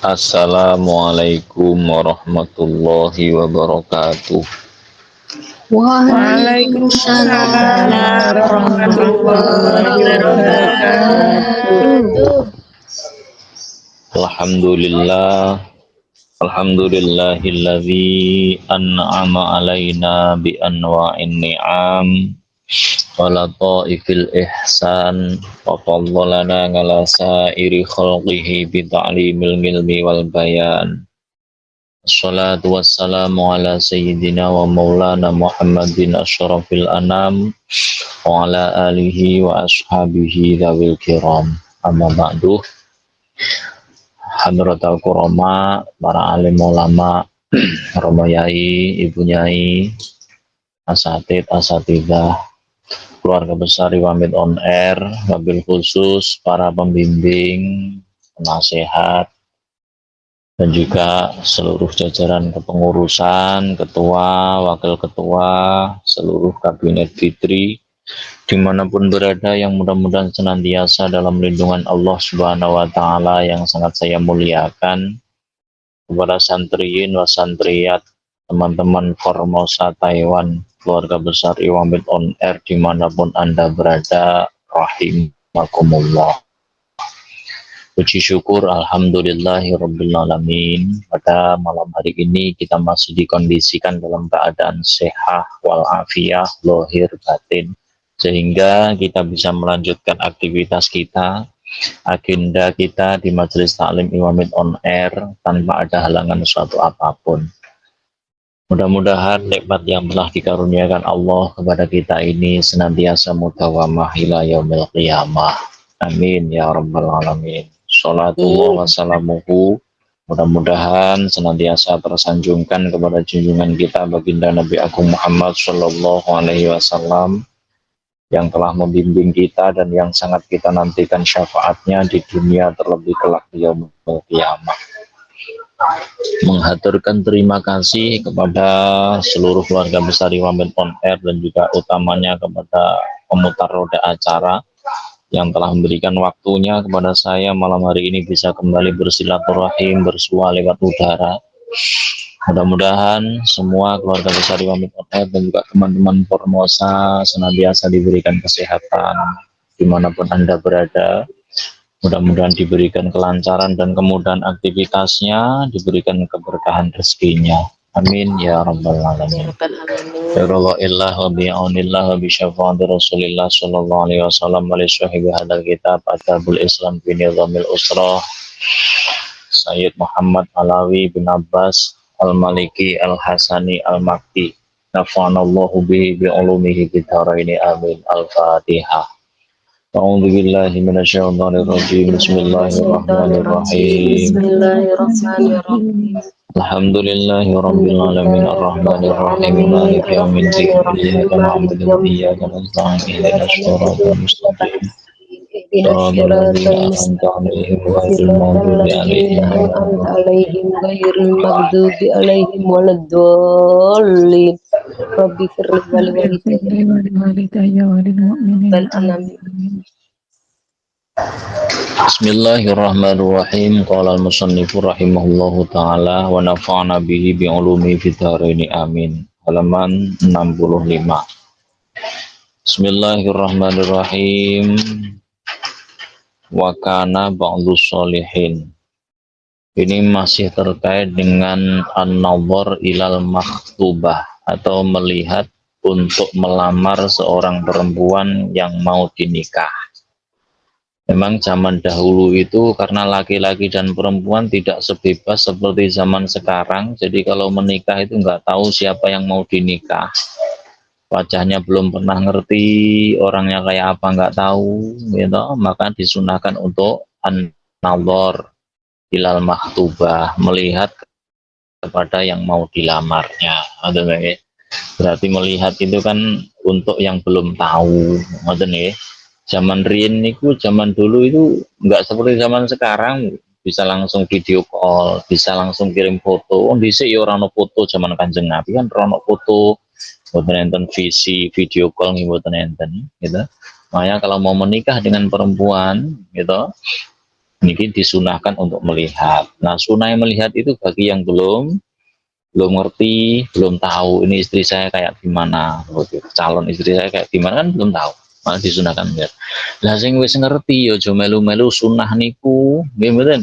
Assalamualaikum warahmatullahi wabarakatuh. Waalaikumsalam Waalaikumsalam warahmatullahi warahmatullahi wabarakatuh. wabarakatuh. Alhamdulillah, alhamdulillahilladzi an'ama alaina bi anwa'in ni'am wa lataifil ihsan wa faddalana ala sairi khalqihi bi ta'limil ilmi wal bayan. Assalatu wassalamu ala sayyidina wa maulana Muhammadin asyrafil anam wa ala alihi wa ashabihi dzawil kiram. Amma ba'du. Hadratul Qurama, para alim ulama, Romo Yai, Ibu Nyai, asatid, asatidah, keluarga besar Iwamid on Air, wabil khusus para pembimbing, penasehat, dan juga seluruh jajaran kepengurusan, ketua, wakil ketua, seluruh kabinet Fitri, dimanapun berada yang mudah-mudahan senantiasa dalam lindungan Allah Subhanahu wa Ta'ala yang sangat saya muliakan, kepada santriin wa santriyat, teman-teman Formosa Taiwan, keluarga besar Iwamid on Air dimanapun Anda berada, rahimakumullah. Puji syukur alhamdulillahirrabbilalamin. Pada malam hari ini kita masih dikondisikan dalam keadaan sehat walafiat lahir batin, sehingga kita bisa melanjutkan aktivitas kita, agenda kita di Majelis Taklim Iwamid on Air tanpa ada halangan suatu apapun. Mudah-mudahan nikmat yang telah dikaruniakan Allah kepada kita ini senantiasa mudawamah ila yaumil qiyamah. Amin ya rabbal alamin. Salatullah wassalamuhu, mudah-mudahan senantiasa tersanjungkan kepada junjungan kita baginda Nabi Agung Muhammad sallallahu alaihi wasallam yang telah membimbing kita dan yang sangat kita nantikan syafaatnya di dunia terlebih kelak di yaumul qiyamah. Menghaturkan terima kasih kepada seluruh keluarga besar Iwamid on Air dan juga utamanya kepada pemutar roda acara yang telah memberikan waktunya kepada saya malam hari ini bisa kembali bersilaturahim bersua lewat udara. Mudah-mudahan semua keluarga besar Iwamid on Air dan juga teman-teman Formosa senantiasa diberikan kesehatan dimanapun Anda berada. Mudah-mudahan diberikan kelancaran dan kemudahan aktivitasnya, diberikan keberkahan rezekinya. Amin ya rabbal alamin. Birollaillah wa bi'aunillah wa bisyafa'ati Rasulillah sallallahu alaihi wasallam wa li sahibi hadal kitab Adabul Islam bi nizamil usrah Sayyid Muhammad Alawi bin Abbas Al-Maliki Al-Hasani Al-Makti nafa'anallahu bihi bi'ulumihi bidharaini amin. Al-Fatihah. A'udzu billahi minasyaitonir rajim. Bismillahirrahmanirrahim. Bismillahirrahmanirrahim. Alhamdulillahi rabbil alamin arrahmanir rahim maliki yaumiddin iyyaka na'budu wa iyyaka nasta'in ihdinas siratal mustaqim siratal ladzina an'amta 'alaihim ghairil maghdubi 'alaihim Ghairil maghdubi alaihim waladdallin. Rabbi firli wali walidayya walil mu'minin. Bismillahirrahmanirrahim. Qala al-musannifu rahimahullahu ta'ala wa nafa'ana bihi bi'ulumi fid dharaini amin. Halaman 65. Bismillahirrahmanirrahim. Wa kana ba'dhus sholihin. Ini masih terkait dengan an-nadhar ilal makhtubah atau melihat untuk melamar seorang perempuan yang mau dinikah. Memang zaman dahulu itu karena laki-laki dan perempuan tidak sebebas seperti zaman sekarang. Jadi kalau menikah itu nggak tahu siapa yang mau dinikah. Wajahnya belum pernah ngerti, orangnya kayak apa nggak tahu, gitu. Maka disunahkan untuk an-nadhar ilal maktubah, melihat kepada yang mau dilamarnya. Berarti melihat itu kan untuk yang belum tahu, zaman riyen niku, zaman dulu itu nggak seperti zaman sekarang, bisa langsung video call, bisa langsung kirim foto. Dhisik ya ora ono foto zaman Kanjeng Nabi kan ora ono foto, mboten enten video call nih mboten enten gitu. Makanya kalau mau menikah dengan perempuan gitu, Ini disunahkan untuk melihat. Nah, sunah melihat itu bagi yang belum ngerti, belum tahu ini istri saya kayak gimana, calon istri saya kayak gimana kan belum tahu. Malah disunahkan melihat. Lah sing wis ngerti yo aja melu-melu sunah niku, nggih mboten.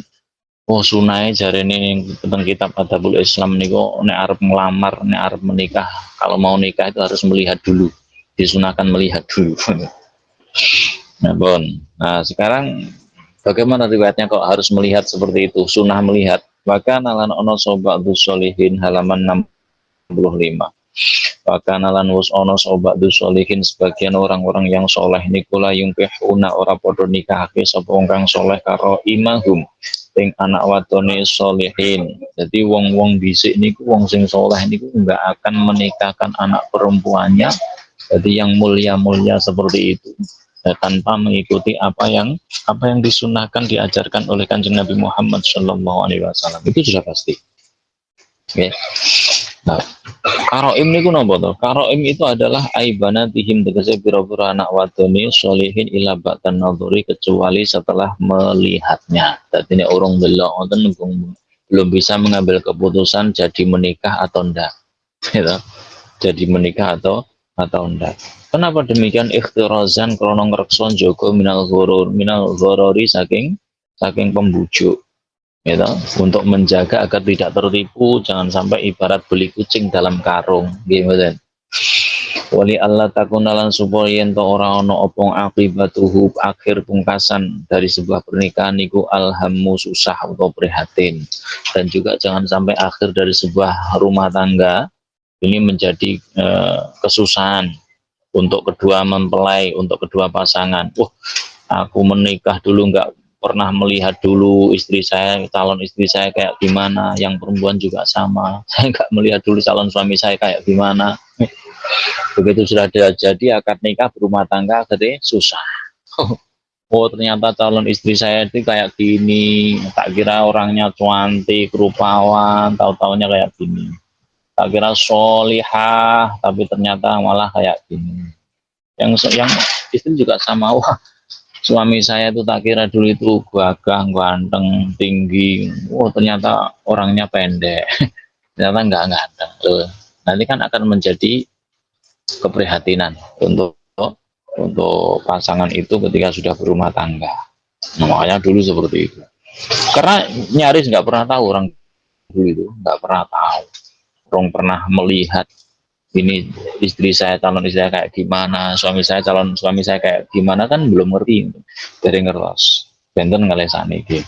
Oh sunai jarene tentang kitab Adabul Islam niku nek arep ngelamar, nek arep menikah, kalau mau nikah itu harus melihat dulu. Disunahkan melihat dulu. Nah, bon. Nah, sekarang bagaimana riwayatnya kok harus melihat seperti itu? Sunnah melihat. Maka nalan ono sobat solihin halaman 65. Maka nalan wus ono sobat solihin sebagian orang-orang yang soleh nikula yungkihuna ora podo nikahake sapa wong kang soleh karo imahum ing anak wadone solihin. Jadi wong-wong dhisik niku wong sing soleh niku enggak akan menikahkan anak perempuannya. Jadi yang mulia-mulia seperti itu tanpa mengikuti apa yang disunahkan diajarkan oleh Kanjeng Nabi Muhammad Shallallahu Alaihi Wasallam itu sudah pasti. Oke. Nah, karoim niku napa to? Karoim itu adalah aibanatihim tegese pira-pira anak wadone sholihin ila ba'dan nadhuri kecuali setelah melihatnya. Dadi nek urung delok ngoten belum bisa mengambil keputusan jadi menikah atau ndak. Gitu. Jadi menikah atau enggak. Kenapa demikian? Ikhtirazan krono ngrekso njogo minal ghorori saking pembujuk. Gitu, untuk menjaga agar tidak tertipu, jangan sampai ibarat beli kucing dalam karung. Gitu. Wali Allah takunalan supaya yen ora ana opong akibatuhu akhir pungkasan dari sebuah pernikahan niku alhammu susah atau prihatin. Dan juga jangan sampai akhir dari sebuah rumah tangga ini menjadi kesusahan untuk kedua mempelai, untuk kedua pasangan. Aku menikah dulu nggak pernah melihat dulu istri saya, calon istri saya kayak gimana, yang perempuan juga sama. Saya nggak melihat dulu calon suami saya kayak gimana. Begitu sudah jadi akad nikah berumah tangga, jadi susah. Oh ternyata calon istri saya itu kayak gini, tak kira orangnya cantik, rupawan, tahu-taunya kayak gini. Tak kira solihah, tapi ternyata malah kayak gini. Yang istri juga sama, wah suami saya itu tak kira dulu itu gagah, ganteng, tinggi. Oh ternyata orangnya pendek, ternyata enggak ganteng. Nanti kan akan menjadi keprihatinan untuk pasangan itu ketika sudah berumah tangga. Nah, makanya dulu seperti itu. Karena nyaris nggak pernah tahu orang dulu itu, nggak pernah tahu. Orang pernah melihat ini istri saya, calon istri saya kayak gimana, calon suami saya kayak gimana kan belum ngerti dari ngertos. Benten ngelesani gitu.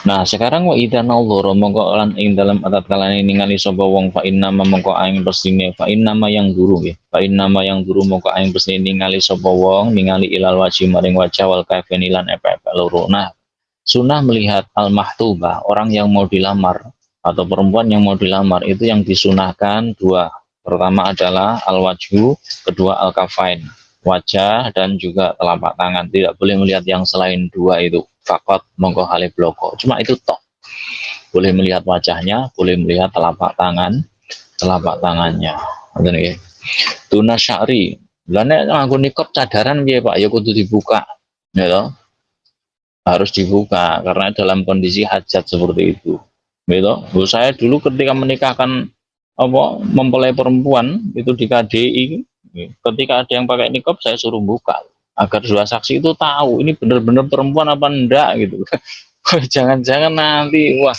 Nah sekarang wa idza nazara mongko lan ing dalam atat kalane ningali sapa wong fa inna mongko aing pesine fa inna yang guru nggih fa inna yang guru mongko aing pesine ningali sapa wong ningali ilal wajhi maring wajah wal kafeni lan epe loro. Nah sunah melihat al mahtubah orang yang mau dilamar atau perempuan yang mau dilamar itu yang disunahkan dua. Pertama adalah al wajhu, kedua al kafain, wajah dan juga telapak tangan. Tidak boleh melihat yang selain dua itu. Fakot mongko hale bloko. Cuma itu toh. Boleh melihat wajahnya, boleh melihat telapak tangannya. Ngoten. Tuna syari. Lah nek nganggo nikab cadaran piye Pak? Ya kudu dibuka. Ya toh? Harus dibuka karena dalam kondisi hajat seperti itu. Gitu. Saya dulu ketika menikahkan mempelai perempuan itu di KDI, ketika ada yang pakai nikab saya suruh buka agar dua saksi itu tahu ini benar-benar perempuan apa enggak gitu. Jangan-jangan nanti wah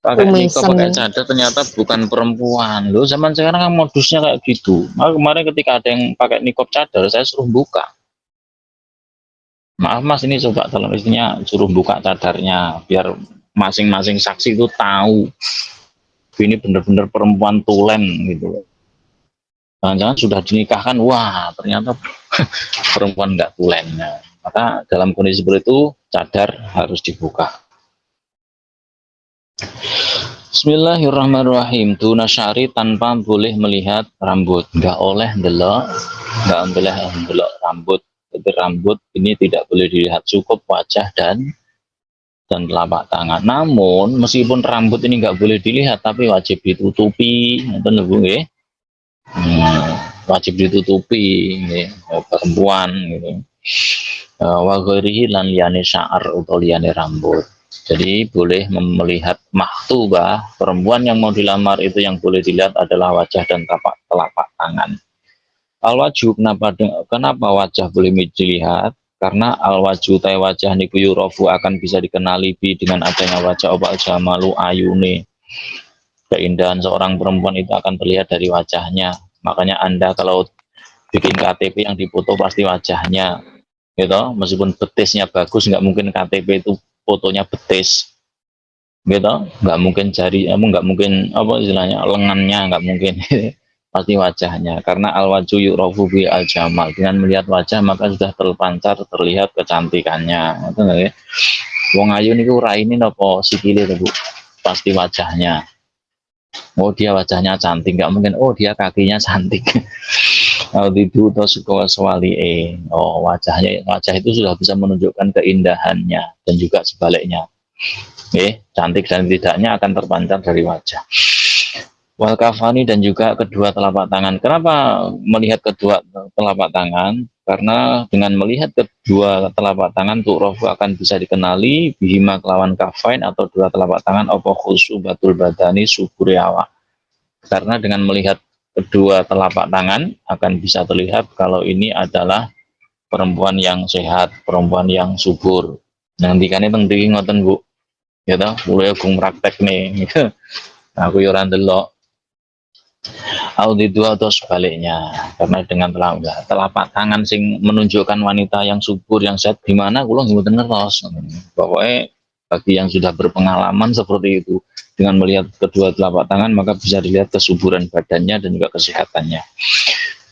pakai nikab pakai cadar ternyata bukan perempuan. Loh zaman sekarang kan modusnya kayak gitu. Nah, kemarin ketika ada yang pakai nikab cadar saya suruh buka. Maaf mas ini coba calon istrinya suruh buka cadarnya biar masing-masing saksi itu tahu ini benar-benar perempuan tulen gitu. Jangan-jangan sudah dinikahkan, wah ternyata perempuan nggak tulen. Nah, maka dalam kondisi seperti itu cadar harus dibuka. Bismillahirrahmanirrahim. Tuna syari tanpa boleh melihat rambut, nggak boleh delok rambut. Jadi rambut ini tidak boleh dilihat, cukup wajah dan telapak tangan. Namun meskipun rambut ini nggak boleh dilihat, tapi wajib ditutupi. Wajib ditutupi, perempuan. Gitu. Wa ghairihi lan liyane sya'ar utawa liyane rambut. Jadi boleh melihat maktubah, perempuan yang mau dilamar itu yang boleh dilihat adalah wajah dan telapak tangan. Al-wajhu, kenapa wajah boleh dilihat? Karena al-wajhu tay wajah niku yurofu akan bisa dikenali bi dengan adanya wajah oba jamalu ayune. Keindahan seorang perempuan itu akan terlihat dari wajahnya. Makanya Anda kalau bikin KTP yang dipoto pasti wajahnya, gitu. Meskipun betisnya bagus, nggak mungkin KTP itu fotonya betis, gitu. Nggak mungkin jari, nggak mungkin apa istilahnya lengannya, nggak mungkin. Pasti wajahnya, karena al wajhu yu'rafu bi al jamal. Dengan melihat wajah maka sudah terpancar terlihat kecantikannya. Itu nggak ya? Wong ayu niku raine napa sikile to, Bu? Pasti wajahnya. Oh dia wajahnya cantik, nggak mungkin. Oh dia kakinya cantik. Audidu atau suwali oh wajah itu sudah bisa menunjukkan keindahannya dan juga sebaliknya. Cantik dan tidaknya akan terpancar dari wajah. Wal kafani dan juga kedua telapak tangan. Kenapa melihat kedua telapak tangan? Karena dengan melihat kedua telapak tangan tu'rofu akan bisa dikenali bihima kelawan kafain atau dua telapak tangan opo khusubatul badani suburi awak. Karena dengan melihat kedua telapak tangan akan bisa terlihat kalau ini adalah perempuan yang sehat, perempuan yang subur. Nanti kan itu ngoten Bu, ya toh, mulai gung praktek nih. Aku yoran delok. Audit dua atau sebaliknya, karena dengan telapak tangan sing menunjukkan wanita yang subur yang sehat gimana kula mboten ngertos. Pokoknya bagi yang sudah berpengalaman seperti itu, dengan melihat kedua telapak tangan maka bisa dilihat kesuburan badannya dan juga kesehatannya.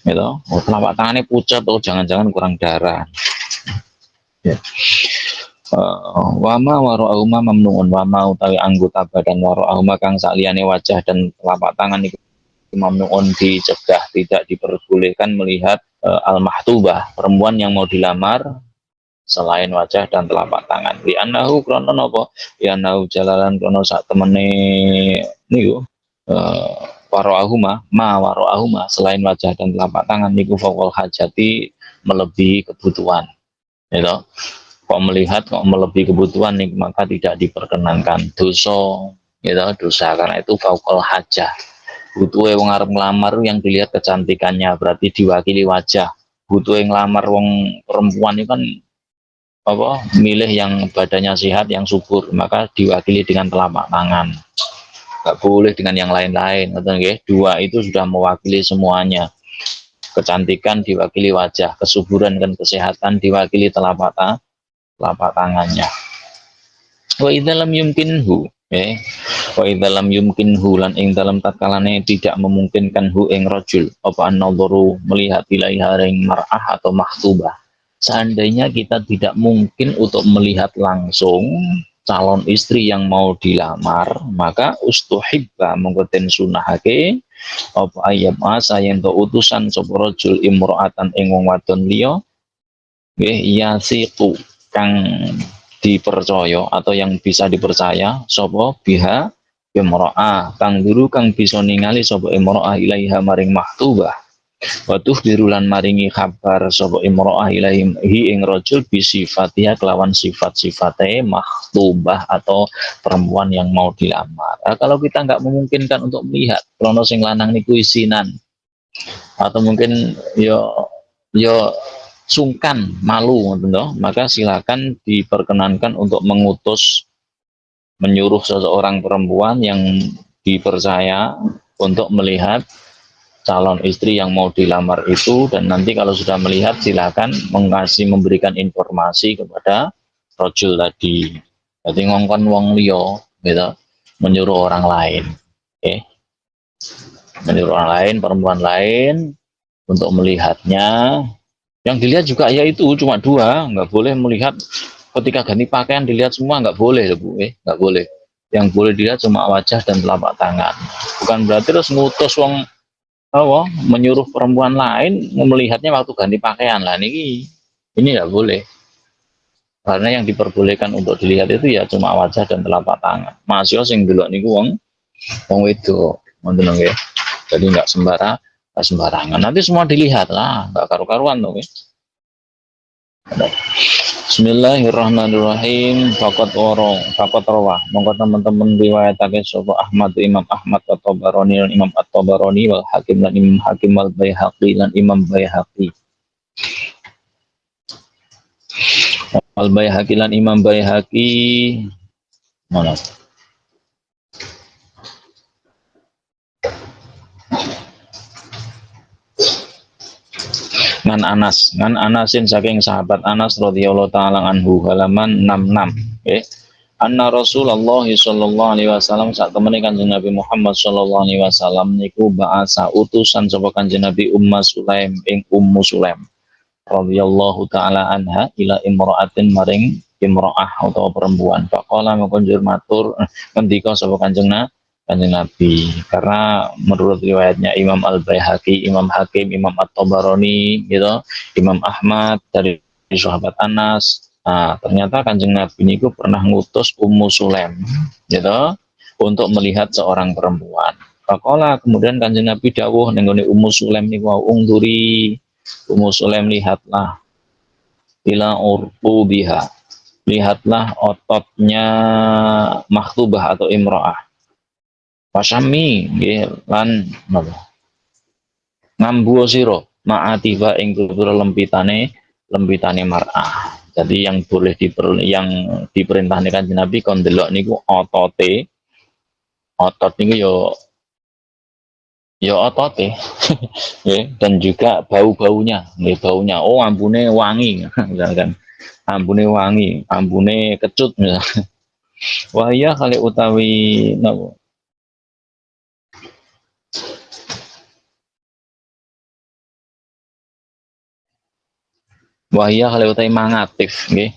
Gitu. Oh, telapak tangannya pucat atau jangan-jangan kurang darah. Ya. Wama waro'ahuma mamnuun, wama utawi anggota badan waro'ahuma kang sakliyane wajah dan telapak tangan itu mamnuun dicegah, tidak diperbolehkan melihat al-mahtubah, perempuan yang mau dilamar selain wajah dan telapak tangan. Li anahu krono napa? Ya anahu jalalan krono sak temene niku waro'ahuma, waro'ahuma selain wajah dan telapak tangan niku faqul hajati melebihi kebutuhan. Gitu. Kok melihat kok melebihi kebutuhan nih maka tidak diperkenankan, dosa, gitu, dosa karena itu faqul hajah. Butuh wong arep ngelamar yang dilihat kecantikannya berarti diwakili wajah. Butuh yang ngelamar wong perempuan itu kan apa milih yang badannya sehat yang subur maka diwakili dengan telapak tangan, nggak boleh dengan yang lain-lain. Dua itu sudah mewakili semuanya. Kecantikan diwakili wajah, kesuburan dan kesehatan diwakili telapak tangannya. Wa idzalam yumkinhu wa idzalam yumkinhu lan ing dalam tatkalane tidak memungkinkan hu ing rajul apa an-nadharu melihat ilaiha ing mar'ah atau maktubah. Seandainya kita tidak mungkin untuk melihat langsung calon istri yang mau dilamar, maka ustuhibba mengkoten sunahake apa ayam asa yang to utusan sapa rajul imra'atan ing wong wadon liya yasiqu kang dipercaya atau yang bisa dipercaya sapa biha imra'ah kang guru kang bisa ningali sapa imra'ah ilaiha maring maktubah. Watuh birulan maringi kabar sapa imro'ah ilahi ing rajul bisifatiha kelawan sifat-sifatnya maktubah atau perempuan yang mau dilamar. Kalau kita nggak memungkinkan untuk melihat krono sing lanang niku isinan atau mungkin yo sungkan malu gitu, maka silakan diperkenankan untuk menyuruh seseorang perempuan yang dipercaya untuk melihat calon istri yang mau dilamar itu, dan nanti kalau sudah melihat silakan memberikan informasi kepada rojul tadi. Jadi ngongkon wong liya gitu, menyuruh orang lain, menyuruh orang lain, perempuan lain untuk melihatnya. Yang dilihat juga ya itu cuma dua, nggak boleh melihat ketika ganti pakaian dilihat semua, nggak boleh Bu, nggak boleh. Yang boleh dilihat cuma wajah dan telapak tangan. Bukan berarti terus ngutus wong menyuruh perempuan lain melihatnya waktu ganti pakaian lah ini tidak boleh, karena yang diperbolehkan untuk dilihat itu ya cuma wajah dan telapak tangan. Masih sing delok niku wong wedok ngoten nggih. Jadi nggak sembarangan nanti semua dilihat lah, nggak karu-karuan tuh. Bismillahirrahmanirrahim. Faqat rawah. Monggo teman-teman riwayatake sapa Ahmad Imam Ahmad atau Tabarani lan Imam At-Tabarani wal Hakim lan Imam Hakim wal Baihaqi lan Imam Baihaqi. Al Baihaqi lan Imam Baihaqi mana? Ngan Anasin saking sahabat Anas radhiyallahu taala anhu halaman 66. Okay. Anna Rasulullah sallallahu alaihi wasallam saat temene Kanjeng Nabi Muhammad sallallahu alaihi wasallam niku ba'asa utusan sapa Kanjeng Nabi Sulaim ing Ummu Sulaim radhiyallahu taala anha ila imra'atin maring imra'ah atau perempuan. Faqala mengkonjur matur ngendika sapa Kanjeng Nabi, karena menurut riwayatnya Imam Al-Baihaqi, Imam Hakim, Imam At-Tabarani gitu, Imam Ahmad dari sahabat Anas. Nah, ternyata Kanjeng Nabi ini pernah ngutus Ummu Sulaim gitu untuk melihat seorang perempuan. Faqala kemudian Kanjeng Nabi dawuh ning gone Ummu Sulaim niku ungduri. Ummu Sulaim lihatlah ila urqubiha. Lihatlah ototnya makhtubah atau imro'ah. Pasami lan napa ngambu sira ma'atifa ing pira lempitane mar'ah. Jadi yang boleh yang diperintahkan Kanjeng Nabi kon delok niku otot niku yo otote dan juga bau-baunya, baunya. Oh, ambune wangi misalkan. Ambune kecut misalkan. Wah iya kali utawi napa Wahya kalau utai mangatif nggih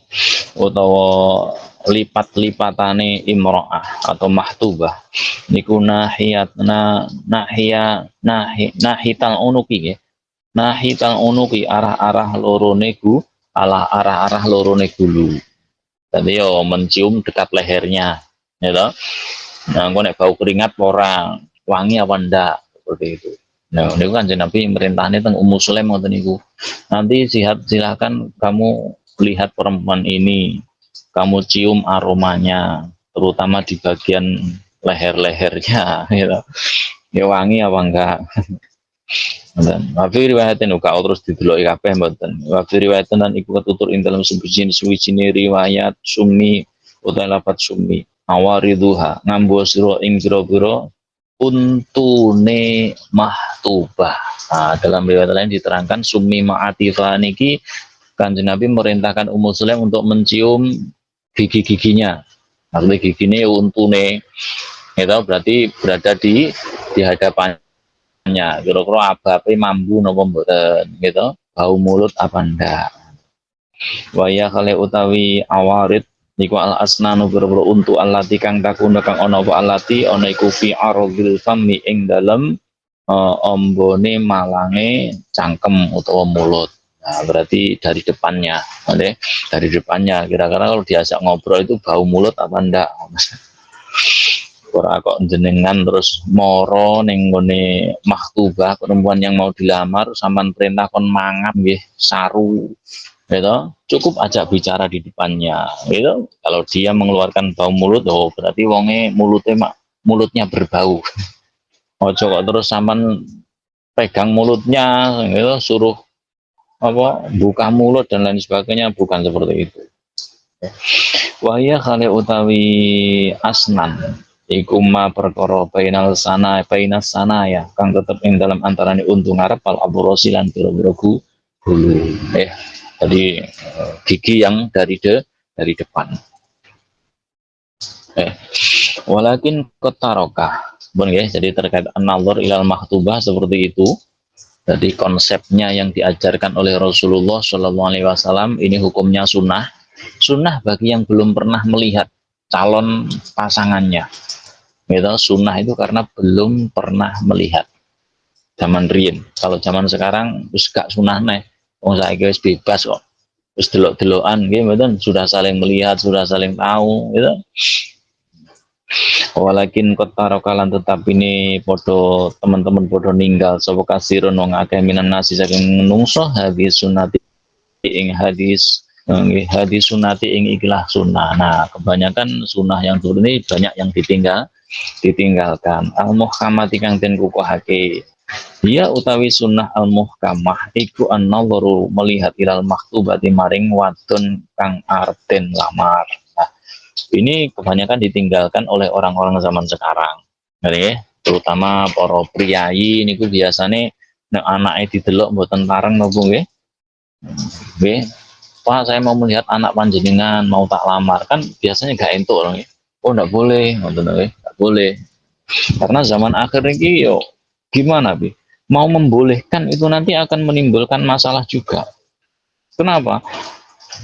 utawa lipat-lipatane imro'ah atau mahtubah niku nahital unuki nggih. Nahital unuki arah-arah loro niku arah-arah loro gulu. Tadi yo mencium dekat lehernya ya. Nah, engko nek bau keringat orang wangi apa ndak seperti itu. Nah, ini kan Nabi merintahnya tentang Ummu Sulaim ngoten niku. Nanti silahkan kamu lihat perempuan ini, kamu cium aromanya, terutama di bagian leher-lehernya, gitu. Ya wangi apa enggak? Wafi riwayatin uka terus dideloki kabeh mboten. Wafi riwayatin lan iku ketutur ing dalam suwi-suwi riwayat summi utawa lafat summi. Awariduha ngambo sira ing pira-pira untune mahtubah. Nah, dalam riwayat lain diterangkan summi ma'atifah niki Kanjeng Nabi merintahkan Ummu Sulaim untuk mencium gigi-giginya. Maksudnya giginya untune. Itu berarti berada di hadapannya. Kira-kira abape mambu napa mboten gitu. Bau mulut apa ndak. Waya kale utawi awarid niku al asnanu boro untuk allati kang takuna kang ana apa allati ana iku fi aradil fami ing dalem ombone malange cangkem utawa mulut. Nah, berarti dari depannya, oke? Dari depannya. Kira-kira kalau diajak ngobrol itu bau mulut apa ndak? Ora kok jenengan terus moro ning ngene maktubah perempuan yang mau dilamar sampean perintah kon mangan nggih saru. Gitu. Cukup aja bicara di depannya. Gitu. Kalau dia mengeluarkan bau mulut, oh berarti wonge mulutnya berbau. Ojo kok terus sampean pegang mulutnya gitu, suruh apa buka mulut dan lain sebagainya, bukan seperti itu. Wahya kali utawi asnan iku ma perkara bainas sana ya kang tetep ing dalam antarane untung ngarep al abrosi lan pira-pira gulu. Jadi gigi yang dari depan. Walakin kotaroka. Jadi terkait an-nazar ilal maktubah seperti itu. Jadi konsepnya yang diajarkan oleh Rasulullah Shallallahu Alaihi Wasallam ini hukumnya sunnah. Sunnah bagi yang belum pernah melihat calon pasangannya. Gitu, sunnah itu karena belum pernah melihat. Zaman rien. Kalau zaman sekarang wis gak sunnah nih. Wong saiki wis bebas kok. Wis delok-delokan nggih mboten, sudah saling melihat, sudah saling tahu gitu. Walakin kota rokalan tetap ini podo teman-teman podo ninggal sapa kasirun wong akeh minan nasi saking menungso hadis sunati ing hadis hadis sunati ing ikilah sunnah. Nah, kebanyakan sunnah yang turun ini banyak yang ditinggalkan. Al muhkamati kang den kukuhake. Dia utawi sunnah al muhkamah iku an-nadharu melihat ilal maktubati maring wadon kang arten lamar. Nah, ini kebanyakan ditinggalkan oleh orang-orang zaman sekarang. Nggih, terutama para priyayi niku biasane nek anake didelok mboten pareng napa nggih? Nggih. Pak, saya mau melihat anak panjenengan, mau tak lamar. Kan biasanya gak entuk loh. Oh, enggak boleh, ngoten nggih. Enggak boleh. Karena zaman akhir ini yo gimana, Bi? Mau membolehkan itu nanti akan menimbulkan masalah juga. Kenapa?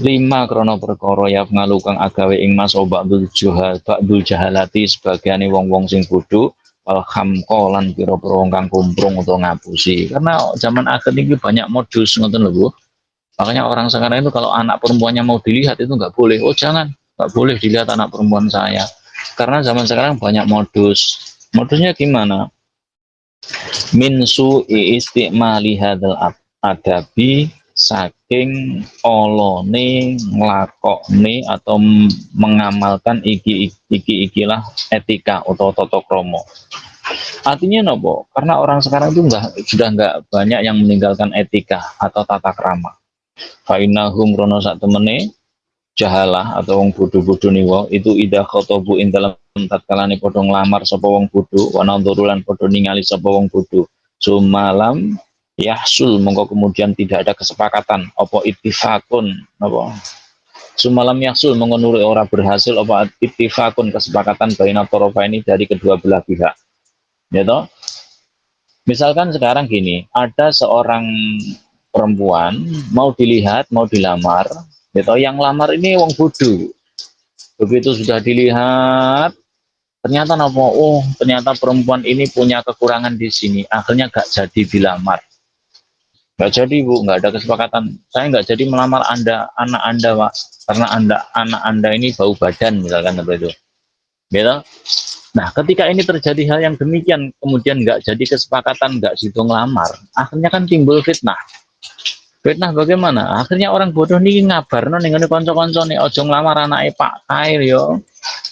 Lima krono perkara ya ngalukang agawe ing mas ba'dul jahalati sebagiane wong-wong sing bodho wal khamqa lan pira-pira wong kang kumprung utawa ngapusi. Karena zaman akhir ini banyak modus ngoten lho, Bu. Makanya orang sekarang itu kalau anak perempuannya mau dilihat itu nggak boleh. Oh jangan, nggak boleh dilihat anak perempuan saya. Karena zaman sekarang banyak modus. Modusnya gimana? Min su'i istimali hadzal adabi saking olone nglakokne atau mengamalkan ikilah etika atau tata krama. Artinya nopo? Karena orang sekarang itu sudah nggak banyak yang meninggalkan etika atau tata krama. Fainahum rono sak temene jahalah atau wong bodho-bodho niwa itu ida khotobu ing dalam tatkalane padha nglamar sapa wong bodho wa nadzurulan padha ningali sapa wong bodho sumalam yahsul mongko kemudian tidak ada kesepakatan apa ittifaqun apa sumalam yahsul mongko nuri ora berhasil apa ittifaqun kesepakatan baina tarafa ini dari kedua belah pihak ya toh. Misalkan sekarang gini, ada seorang perempuan mau dilihat, mau dilamar, gitu. Yang lamar ini wong bodoh. Begitu sudah dilihat, ternyata apa? Oh, ternyata perempuan ini punya kekurangan di sini. Akhirnya gak jadi dilamar. Gak jadi, Bu, gak ada kesepakatan. Saya gak jadi melamar Anda, anak Anda, Pak. Karena anak Anda ini bau badan, misalkan seperti itu. Gitu. Nah, ketika ini terjadi hal yang demikian, kemudian nggak jadi kesepakatan, nggak situ ngelamar, akhirnya kan timbul fitnah. Fitnah bagaimana? Akhirnya orang bodoh nih ngabar nih konco-konco nih, ojo ngelamar anaknya Pak Kair yo,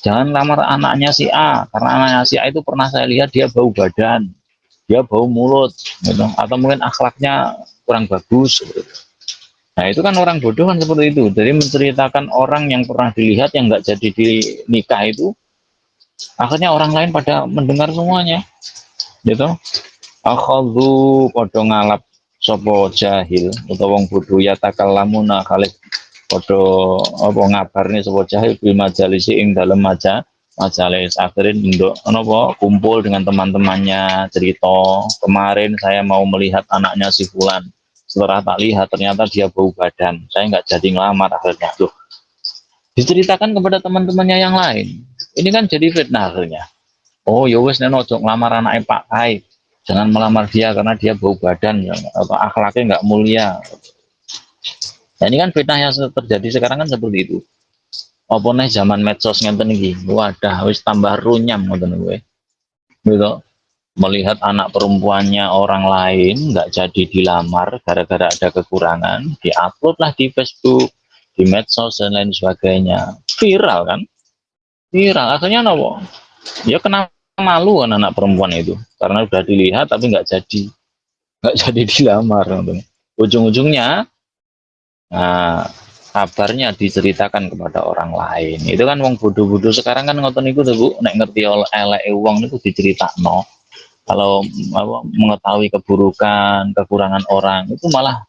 jangan lamar anaknya si A, karena anaknya si A itu pernah saya lihat dia bau badan, dia bau mulut, gitu. Atau mungkin akhlaknya kurang bagus. Gitu. Nah itu kan orang bodoh kan seperti itu. Jadi menceritakan orang yang pernah dilihat yang nggak jadi dinikah itu. Akhirnya orang lain pada mendengar semuanya, gitu. Akhadhu padha ngalap sapa jahil utawa wong bodho ya takallamuna kali padha apa ngabarne sapa jahil bil majalisi ing dalem majalis akhirin nduk napa kumpul dengan teman-temannya cerita kemarin saya mau melihat anaknya si fulan setelah tak lihat ternyata dia bau badan saya nggak jadi ngelamar akhirnya loh diceritakan kepada teman-temannya yang lain ini kan jadi fitnah akhirnya. Oh ya wes nek ojo nglamar anake Pak Kai. Jangan melamar dia karena dia bau badan ya, atau akhlaknya nggak mulia. Nah, ini kan fitnah yang terjadi sekarang kan seperti itu. Apa nih zaman medsos ngenten iki. Wadah wis tambah runyam ngoten kowe. Gitu. Melihat anak perempuannya orang lain nggak jadi dilamar gara-gara ada kekurangan, diupload lah di Facebook, di medsos dan lain sebagainya. Viral kan? Viral. Akhirnya nopo? Ya kenapa malu kan anak perempuan itu karena udah dilihat tapi nggak jadi dilamar ujung-ujungnya nah kabarnya diceritakan kepada orang lain itu kan wong bodoh-bodoh sekarang kan ngoten niku tuh Bu nek ngerti oleh eleke wong niku diceritakno kalau mengetahui keburukan kekurangan orang itu malah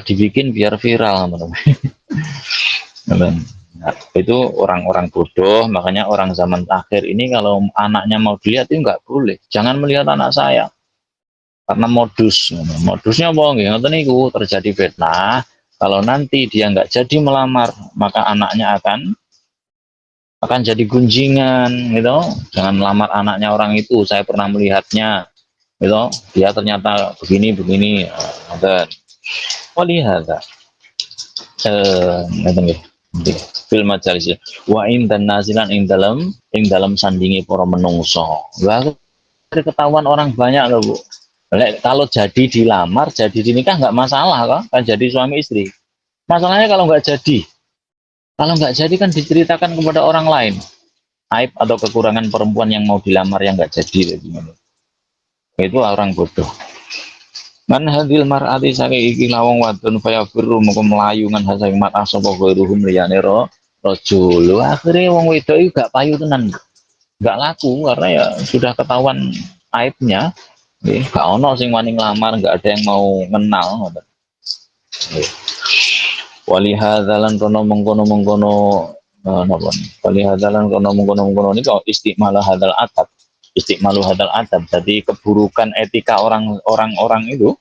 dibikin biar viral teman-teman. Nah, itu orang-orang bodoh, makanya orang zaman akhir ini kalau anaknya mau dilihat itu nggak boleh. Jangan melihat anak saya, karena modusnya bohong ya, niku terjadi fitnah. Kalau nanti dia nggak jadi melamar, maka anaknya akan jadi gunjingan, gitu. Jangan melamar anaknya orang itu. Saya pernah melihatnya, gitu. Dia ternyata begini, dan lihat, fil majalis wa dan nazilan ing dalam sandingi para menungso. Wah, ketahuan orang banyak loh Bu. Kalau jadi dilamar, jadi dinikah nggak masalah kan jadi suami istri. Masalahnya kalau nggak jadi kan diceritakan kepada orang lain aib atau kekurangan perempuan yang mau dilamar yang nggak jadi. Itu orang bodoh. Man hadil mar'ati saking iki lawang wadon faya firru moko melayu ngan hasaing mat asapa ghairuhum liyane rajul. Akhire wong wedok iki gak payu tenan. Gak laku karena ya sudah ketahuan aibnya. Nggih, gak ono sing wani nglamar, gak ada yang mau kenal ngoten. Wali hadzalan kono mengkono-mengkono napa? Wali hadzalan kono mengkono-mengkono niki istimalah hadzal adab. Istimalu hadzal adab. Jadi keburukan etika orang-orang itu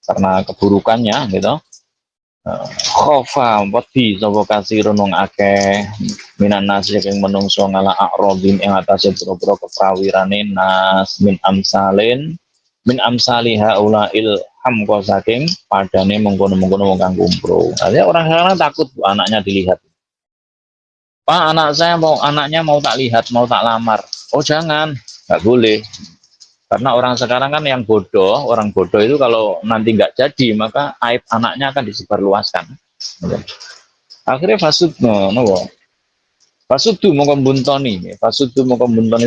karena keburukannya gitu. Khofa wedi sapa kasirun wong akeh minan nasi yang menungso ngala akrobin ing atase pira-pira keprawirane nas min amsaliha ulail hamqa saking padane mengkono-mengkono wong kang kumpro. Artinya orang sekarang takut anaknya dilihat. Pak, anaknya mau tak lihat, mau tak lamar. Oh jangan, nggak boleh. Karena orang sekarang kan yang bodoh, orang bodoh itu kalau nanti nggak jadi, maka aib anaknya akan disebarluaskan. Akhirnya fasudu mongko buntoni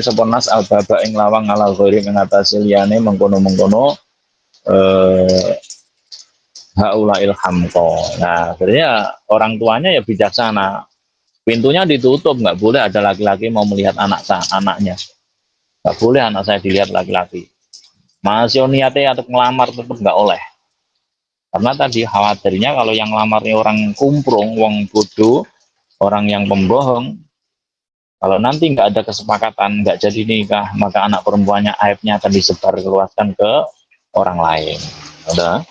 sapa nas al baba ing lawang ala ghairi ing atase liyane mengkono-mengkono haulail hamqa. Nah, akhirnya orang tuanya ya bijaksana. Pintunya ditutup, nggak boleh ada laki-laki mau melihat anaknya. Nggak boleh anak saya dilihat laki-laki. Masih niatnya untuk ngelamar tetap nggak oleh. Karena tadi khawatirnya kalau yang lamarnya orang kumprung, wong bodoh, orang yang pembohong, kalau nanti nggak ada kesepakatan, nggak jadi nikah, maka anak perempuannya aibnya akan disebar keluaskan ke orang lain. Udah.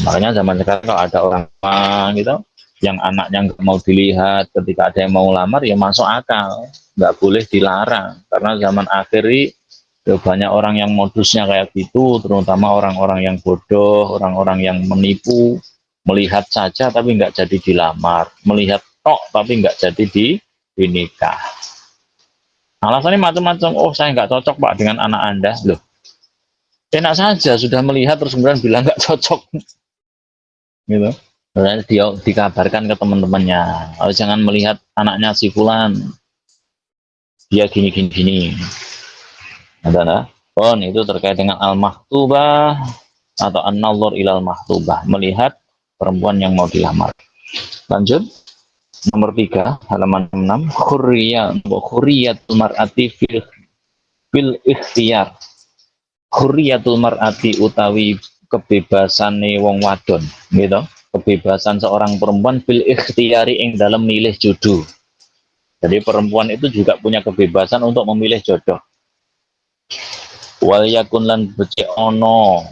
Makanya zaman sekarang kalau ada orang gitu, yang anaknya nggak mau dilihat, ketika ada yang mau lamar ya masuk akal, nggak boleh dilarang. Karena zaman akhir ini banyak orang yang modusnya kayak gitu, terutama orang-orang yang bodoh, orang-orang yang menipu, melihat saja tapi nggak jadi dilamar, melihat tok tapi nggak jadi dinikah. Alasannya macam-macam. Oh, saya nggak cocok Pak dengan anak Anda. Loh, enak saja sudah melihat terus kemudian bilang nggak cocok, gitu. Dia dikabarkan ke teman-temannya, oh, jangan melihat anaknya si Fulan, dia gini. Ada itu terkait dengan al-mahtubah atau an-nazar ilal mahtubah, melihat perempuan yang mau dilamar. Lanjut nomor 3 halaman 6 khurriyatul mar'ati fil ikhtiyar. Khurriyatul mar'ati utawi kebebasane wong wadon gitu, kebebasan seorang perempuan fil ikhtiyari ing dalam milih jodoh. Jadi perempuan itu juga punya kebebasan untuk memilih jodoh. Wal yakun lan becik ono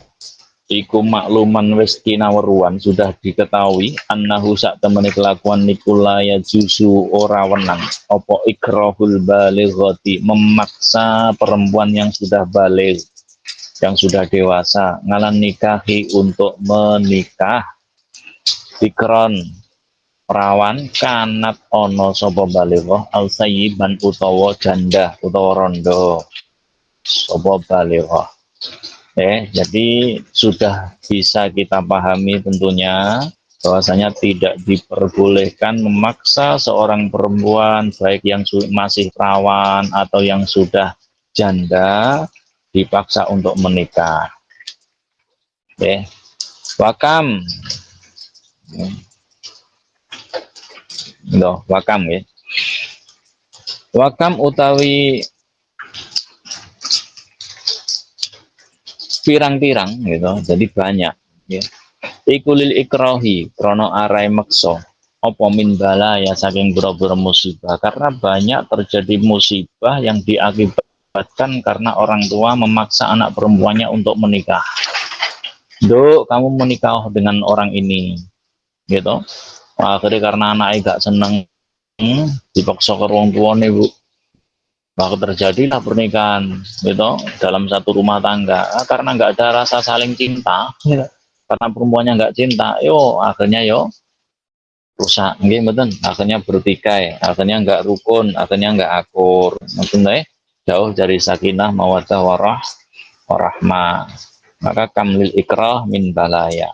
iku makluman wis kinaweruan sudah diketahui annahu sak temene kelakuan nikula ya jusu ora wenang apa ikrahul balighati memaksa perempuan yang sudah baligh yang sudah dewasa ngalan nikahi untuk menikah ikron rawan kanat ono sapa balighah al sayyiban utawa janda utawa rondo sapa balighah. Jadi sudah bisa kita pahami tentunya bahwasanya tidak diperbolehkan memaksa seorang perempuan baik yang masih perawan atau yang sudah janda dipaksa untuk menikah. Wakam, wakam ya. Wakam utawi pirang-pirang gitu, jadi banyak ya. Ikulil ikrohi krono arai mekso opo min bala ya saking boro-boro musibah, karena banyak terjadi musibah yang diakibatkan karena orang tua memaksa anak perempuannya untuk menikah. Dok, kamu menikah dengan orang ini gitu. Akhirnya karena anaknya gak seneng dipaksa ke orang tua nih Bu, maka terjadilah pernikahan gitu dalam satu rumah tangga karena nggak ada rasa saling cinta gitu. Karena perempuannya nggak cinta akhirnya rusak betul, akhirnya bertikai, akhirnya nggak rukun, akhirnya nggak akur, maksudnya jauh dari sakinah mawaddah warahmah. maka kamlil ikrah min balaya.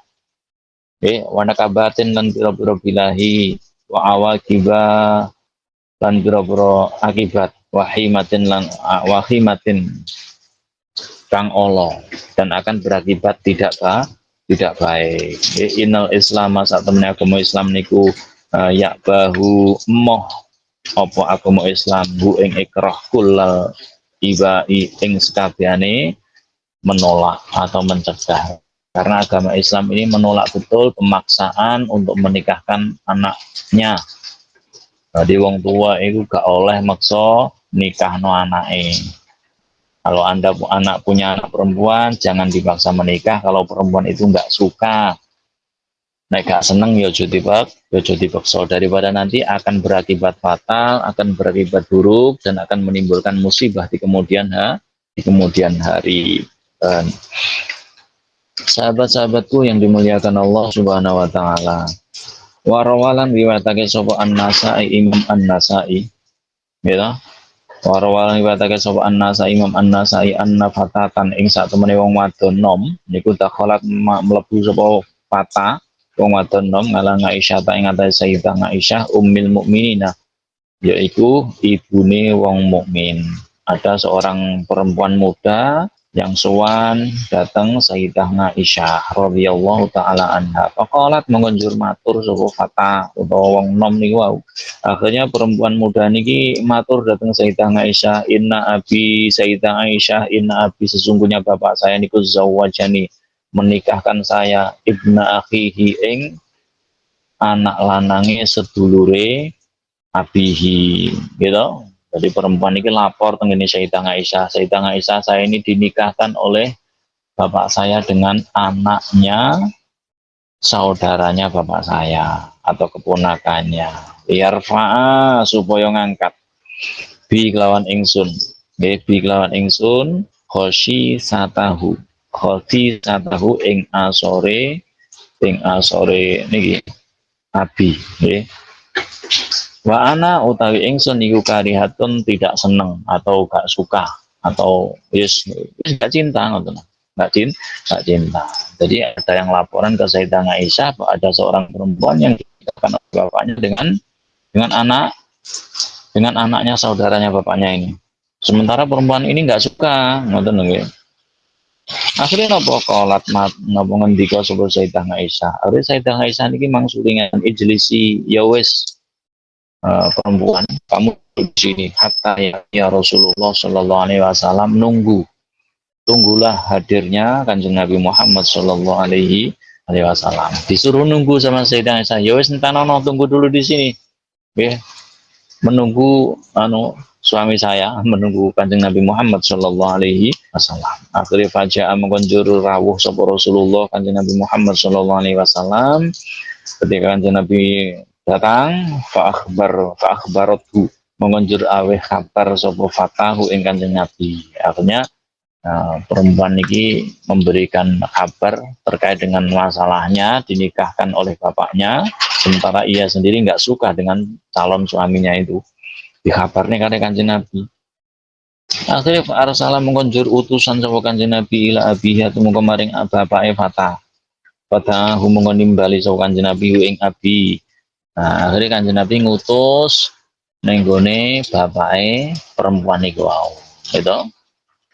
Wa nakabatin lan biro-biro bilahi wa awakiba lan biro-biro akibat wahimatin lan wahimatin kang olo dan akan berakibat tidak baik. Innal Islam saat temen agama Islam niku ya bahu moh apa agama Islam hu ing ikrah kullal ibai ing sekabehane menolak atau mencegah. Karena agama Islam ini menolak betul pemaksaan untuk menikahkan anaknya. Jadi wong tua itu gak oleh maksa nikahno anake. Kalau Anda anak punya anak perempuan, jangan dipaksa menikah kalau perempuan itu nggak suka. Nek gak seneng ya ojo dipaksa daripada nanti akan berakibat fatal, akan berakibat buruk dan akan menimbulkan musibah di kemudian hari. Dan sahabat-sahabatku yang dimuliakan Allah Subhanahu wa taala. Warawalan riwayatake sapa An-Nasa'i Imam An-Nasa'i. Ya. Warawalan riwayatake sapa An-Nasa'i Imam An-Nasa'i anna fatatan ing sak temene wong wadon nom niku dakhalat mlebu sapa fata wong wadon nom ngalang Aisyah ta ing atase Sayyidah Aisyah ummul mukminina yaiku ibune wong mukmin. Ada seorang perempuan muda yang sowan datang Sayyidah Aisyah radhiyallahu taala anha. Faqalat mengunjur matur sapa fata utawa wong nom niku wau. Akhirnya perempuan muda niki matur datang Sayyidah Aisyah, Sayyidah Aisyah, inna abi sesungguhnya bapak saya niku zawajani menikahkan saya ibna akhihi ing anak lanange sedulure abihi gitu. Jadi perempuan ini lapor tengene Sayyidah Aisyah, saya ini dinikahkan oleh bapak saya dengan anaknya saudaranya bapak saya atau keponakannya. Biar fa'a supaya ngangkat bi kelawan ingsun. Bi kelawan ingsun khoshi satahu ing asore niki abi nggih. Wa ana utawi ingsun niku karihatun tidak seneng atau gak suka atau yes gak cinta ngoten. Gak cinta. Jadi ada yang laporan ke Sayyidah Aisyah bahwa ada seorang perempuan yang dinikahkan oleh bapaknya dengan anaknya saudaranya bapaknya ini. Sementara perempuan ini nggak suka, ngoten nggih. Akhirnya nopo kolat nopo ngendika sapa Sayyidah Aisyah. Akhirnya Sayyidah Aisyah niki mangsulingan ijlisi ya wis perempuan kamu di sini hatta ya Rasulullah Shallallahu Alaihi Wasallam tunggulah hadirnya Kanjeng Nabi Muhammad Shallallahu Alaihi Wasallam. Disuruh nunggu sama Sayyidah Aisyah. Ya wis entanono tunggu dulu di sini. Ya, menunggu suami saya menunggu Kanjeng Nabi Muhammad Shallallahu Alaihi Wasallam. Akhirnya faja'a mengkonjur rawuh sapa Rasulullah Kanjeng Nabi Muhammad Shallallahu Alaihi Wasallam. Ketika Kanjeng Nabi datang fa'akhbaratu mengonjur aweh kabar sapa fatahu ing Kanjeng Nabi. Akhirnya perempuan ini memberikan kabar terkait dengan masalahnya dinikahkan oleh bapaknya, sementara ia sendiri nggak suka dengan calon suaminya itu. Dikabarnya karena Kanjeng Nabi. Akhirnya Arsalah mengonjur utusan sapa Kanjeng Nabi ila abiha tumung kemaring bapake fata. Fata humong nimbali sapa Kanjeng Nabi ing abi. Nah, akhirnya Kanjeng Nabi ngutus nenggone bapake perempuan iku wau. Gitu.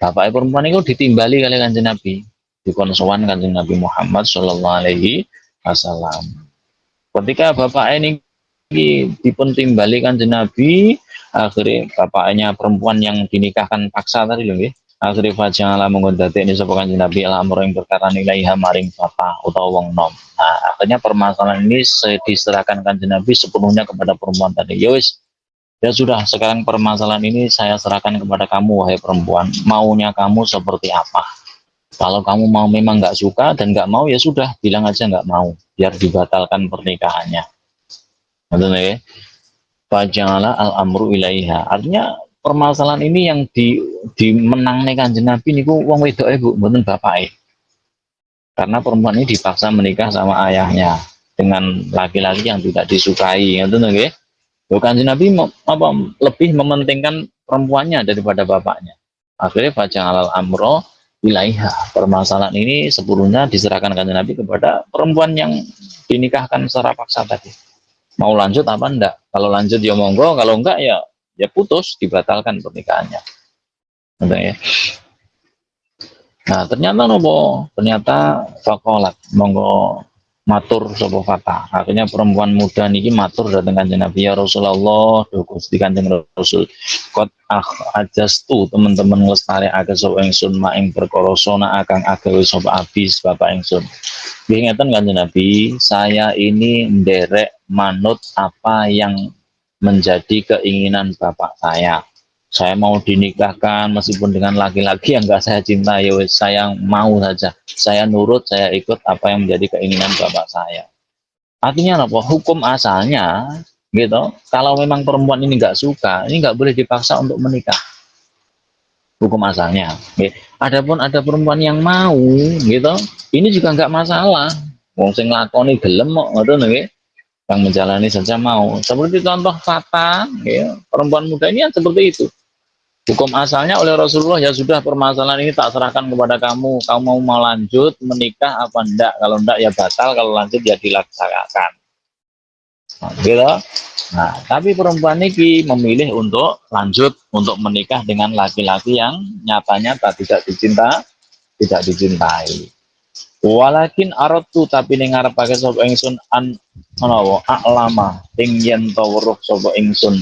Bapake perempuan iku ditimbali kali Kanjeng Nabi. Dikon sowan Kanjeng Nabi Muhammad sallallahu alaihi wasallam. Ketika bapak ini dipun timbali Kanjeng Nabi, akhirnya bapaknya perempuan yang dinikahkan paksa tadi lho nggih. Akhirnya faja'ala mengundate ini sapa Kanjeng Nabi al-amru ing perkara nilaiha maring bapak utawa wong nom. Nah, akhirnya permasalahan ini diserahkan Kanjeng Nabi sepenuhnya kepada perempuan tadi. Ya wis, ya sudah, sekarang permasalahan ini saya serahkan kepada kamu wahai perempuan. Maunya kamu seperti apa? Kalau kamu mau memang nggak suka dan nggak mau ya sudah, bilang aja nggak mau, biar dibatalkan pernikahannya. Betul ya? Faja'ala al-amru ilaiha. Artinya permasalahan ini yang dimenangne Kanjeng Nabi niku wong wedoke Bu, mboten bapake. Karena perempuan ini dipaksa menikah sama ayahnya dengan laki-laki yang tidak disukai, ngoten nggih. Kanjeng Nabi lebih mementingkan perempuannya daripada bapaknya. Akhirnya faja'ala al-amru ilaiha. Permasalahan ini sepenuhnya diserahkan kanjeng Nabi kepada perempuan yang dinikahkan secara paksa tadi. Mau lanjut apa enggak? Kalau lanjut ya monggo, kalau enggak ya putus, dibatalkan pernikahannya. Entah ya. Nah, ternyata nopo, ternyata fakolat monggo matur sapa fata. Akhirnya perempuan muda niki matur datang kanjeng Nabi, ya Rasulullah, duh Gusti Kanjeng Rasul. Kot ajastu teman-teman nglestarekaken sapa ingsun mak ing perkara sona akang agawe sapa abis bapak ingsun. Nggih ngeten kanjeng Nabi, saya ini nderek manut apa yang menjadi keinginan bapak saya. Saya mau dinikahkan meskipun dengan laki-laki yang enggak saya cinta, ya wes saya mau saja. Saya nurut, saya ikut apa yang menjadi keinginan bapak saya. Artinya apa? Hukum asalnya gitu. Kalau memang perempuan ini enggak suka, ini enggak boleh dipaksa untuk menikah. Hukum asalnya. Gitu. Adapun ada perempuan yang mau gitu, ini juga enggak masalah. Wong sing lakoni gelem kok ngoten nggih. Yang menjalani saja mau. Seperti contoh Fata, ya, perempuan muda ini seperti itu. Hukum asalnya oleh Rasulullah, ya sudah permasalahan ini tak serahkan kepada kamu. Kamu mau lanjut menikah apa enggak? Kalau enggak ya batal, kalau lanjut ya dilaksanakan. Nah, gitu. Nah, tapi perempuan ini memilih untuk lanjut untuk menikah dengan laki-laki yang nyata-nyata tidak dicintai. Walakin aratu tapi ning ngarepake sapa ingsun menawa aklama ing yen to weruh sapa ingsun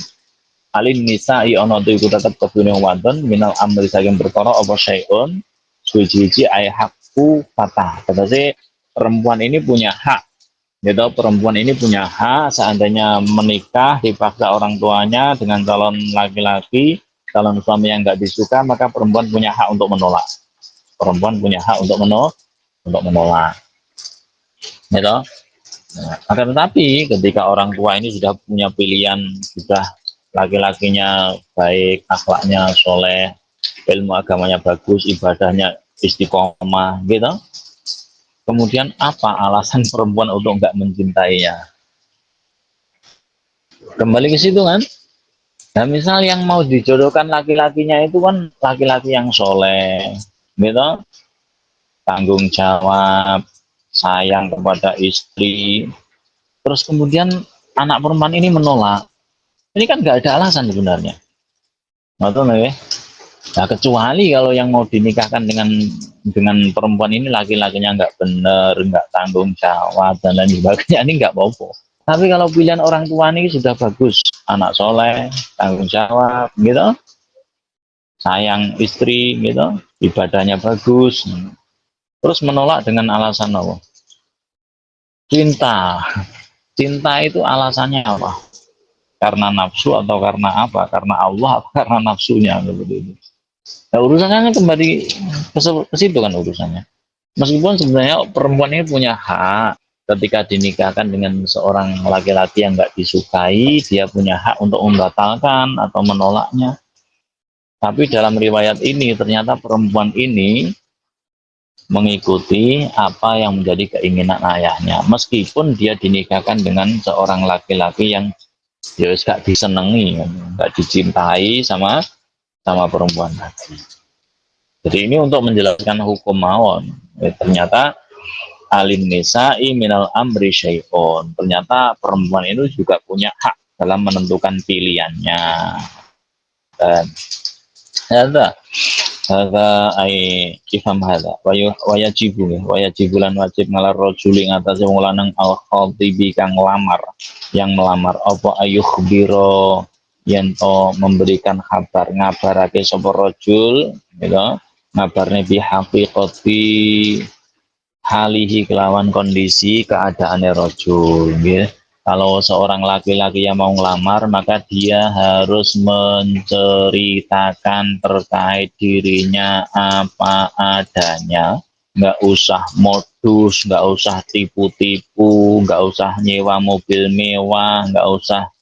alin nisa'i ana tu iku tetep kebune wadon minal amri saking perkara apa syai'un suci-suci ay hakku fatah. Berarti perempuan ini punya hak. Gitu, perempuan ini punya hak seandainya menikah dipaksa orang tuanya dengan calon laki-laki, calon suami yang enggak disuka, maka perempuan punya hak untuk menolak. Perempuan punya hak untuk menolak. Gitu. Nah, akan tetapi ketika orang tua ini sudah punya pilihan, sudah laki-lakinya baik, akhlaknya soleh, ilmu agamanya bagus, ibadahnya istiqomah, gitu. Kemudian apa alasan perempuan untuk nggak mencintainya? Kembali ke situ kan. Nah, misal yang mau dijodohkan laki-lakinya itu kan laki-laki yang soleh, gitu, tanggung jawab, sayang kepada istri. Terus kemudian anak perempuan ini menolak. Ini kan nggak ada alasan sebenarnya. Betul ya? Nah, kecuali kalau yang mau dinikahkan dengan perempuan ini laki-lakinya nggak benar, nggak tanggung jawab dan lain sebagainya, ini nggak apa-apa. Tapi kalau pilihan orang tua ini sudah bagus, anak soleh, tanggung jawab, gitu, sayang istri, gitu, ibadahnya bagus, terus menolak dengan alasan apa? Cinta. Cinta itu alasannya apa? Karena nafsu atau karena apa? Karena Allah atau karena nafsunya seperti itu. Nah, urusannya kembali ke situ kan urusannya. Meskipun sebenarnya perempuan ini punya hak ketika dinikahkan dengan seorang laki-laki yang nggak disukai, dia punya hak untuk membatalkan atau menolaknya. Tapi dalam riwayat ini ternyata perempuan ini mengikuti apa yang menjadi keinginan ayahnya. Meskipun dia dinikahkan dengan seorang laki-laki yang ya gak disenangi, gak dicintai sama perempuan tadi. Jadi ini untuk menjelaskan hukum mawon. Ternyata alin nisa'i minal amri syai'un. Ternyata perempuan itu juga punya hak dalam menentukan pilihannya. Dan ada ai ifham hada wayajibu lan wajib ngalar rajuli ngatasi wong lanang al khatibi kang lamar yang melamar apa ayuh biro yen to memberikan kabar ngabarake sapa rajul gitu ngabarne bi haqiqati halihi kelawan kondisi keadaannya rajul nggih. Kalau seorang laki-laki yang mau ngelamar, maka dia harus menceritakan terkait dirinya apa adanya. Nggak usah modus, nggak usah tipu-tipu, nggak usah nyewa mobil mewah, nggak usah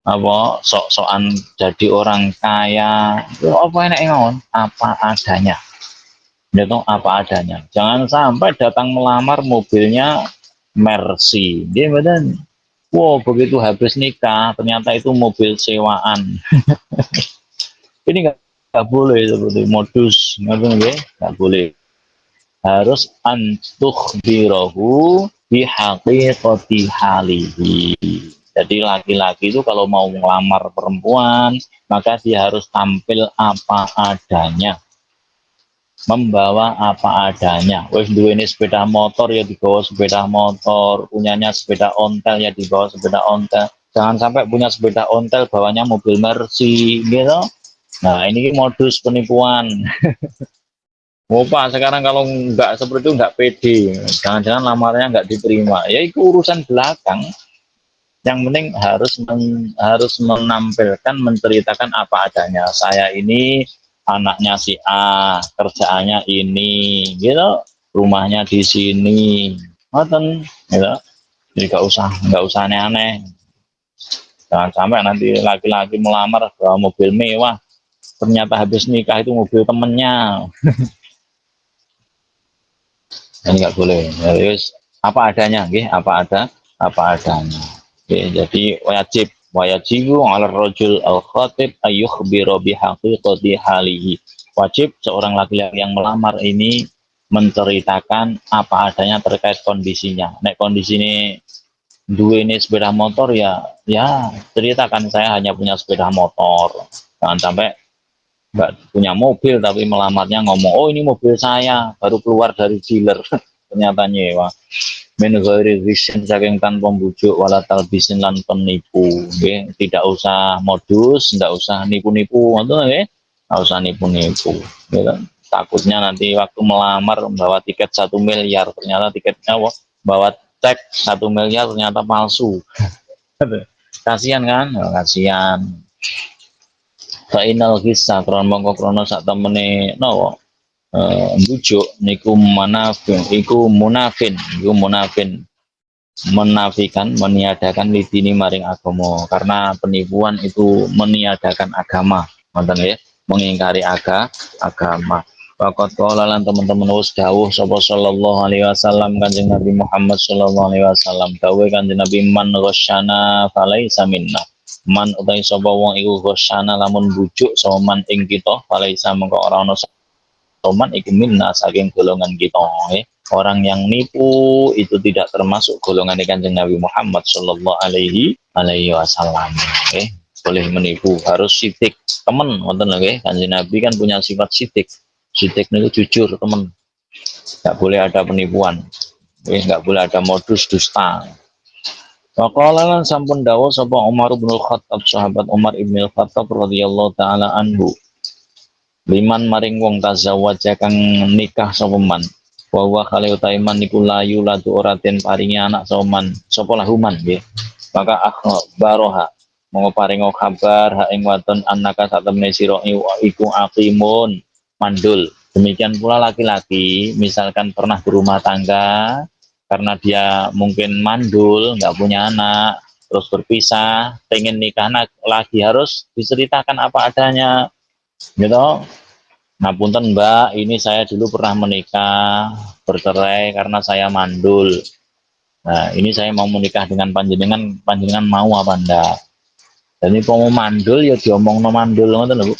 apa sok-sokan jadi orang kaya. Apa enak ngawon? Apa adanya. Itu apa adanya. Jangan sampai datang melamar mobilnya Mercy. Dia badan, wow begitu habis nikah ternyata itu mobil sewaan. Ini nggak nggak boleh seperti modus ngerti nggih? Nggak boleh. Harus antukhbirahu bihaqiqati halihi. Jadi laki-laki itu kalau mau melamar perempuan, maka dia harus tampil apa adanya, membawa apa adanya. Wes duweni sepeda motor ya dibawa sepeda motor, punyanya sepeda ontel ya dibawa sepeda ontel. Jangan sampai punya sepeda ontel bawanya mobil Mercy gitu. Nah, ini modus penipuan. Oh Pak, sekarang kalau nggak seperti itu nggak pede, jangan-jangan lamarnya nggak diterima. Ya itu urusan belakang. Yang penting harus menampilkan, menceritakan apa adanya. Saya ini anaknya si A, kerjaannya ini, gitu, rumahnya di sini, ngoten, gitu. Jadi nggak usah aneh-aneh. Jangan sampai nanti laki-laki melamar bawa mobil mewah, ternyata habis nikah itu mobil temennya. Ini nggak boleh. Terus apa adanya, nggih, apa adanya. Oke, jadi wajibu 'ala rajul al khatib ayyukhbira bi haqiqati halihi. Wajib seorang laki-laki yang melamar ini menceritakan apa adanya terkait kondisinya. Nek kondisi ini dua ini sepeda motor ya ceritakan saya hanya punya sepeda motor. Jangan sampai nggak punya mobil tapi melamarnya ngomong, oh ini mobil saya baru keluar dari dealer ternyata nyewa. Min ghairi ghisyin, saking tanpa bujuk, wala talbisin lan penipu, nggih. Tidak usah modus, tidak usah nipu-nipu, ngoten nggih. Enggak usah nipu-nipu, gitu. Takutnya nanti waktu melamar bawa tiket 1 miliar, ternyata tiketnya bawa cek 1 miliar ternyata palsu. Kasihan kan? Oh, kasihan. Fainal kisah krono mongko krono sak temene nawa bujuk niku munafin menafikan, meniadakan lidini maring agama, karena penipuan itu meniadakan agama, ngoten ya, mengingkari agama. Waqat qala lan teman-teman wis dawuh sapa sallallahu alaihi wasallam, Kanjeng Nabi Muhammad sallallahu alaihi wasallam dawuh Kanjeng Nabi, man ghasyana falaisa minna. Man utai sapa wong iku ghasyana lamun bujuk sapa man ing kita, falaisa mengko ora ono soman iku minna saking golongan kita. Orang yang nipu itu tidak termasuk golongan Kanjeng Nabi Muhammad sallallahu alaihi wasallam. Boleh menipu, harus sidik temen, wonten nggih. Kanjeng Nabi kan punya sifat sidik. Sidik niku jujur temen. Enggak boleh ada penipuan. Enggak boleh ada modus dusta. Waqala lan sampun dawuh sapa Umar bin Khattab, sahabat Umar bin Khattab radhiyallahu taala anhu. Liman maring wong tazawwaja kang nikah sapa man. Wa wa khali utaiman niku layu ladu ora den paringi anak soman sapa lahuman nggih. Maka akhbaroha monggo paringo kabar ha ing wadon annaka sak temene sira iku aqimun mandul. Demikian pula laki-laki misalkan pernah berumah tangga, karena dia mungkin mandul, nggak punya anak, terus berpisah, pengen nikah anak lagi, harus diceritakan apa adanya, gitu. Nah punten Mbak, ini saya dulu pernah menikah, bercerai karena saya mandul. Nah ini saya mau menikah dengan panjenengan, panjenengan mau apa enggak? Jadi kalau mau mandul ya diomong no mandul, ngoten lho Bu.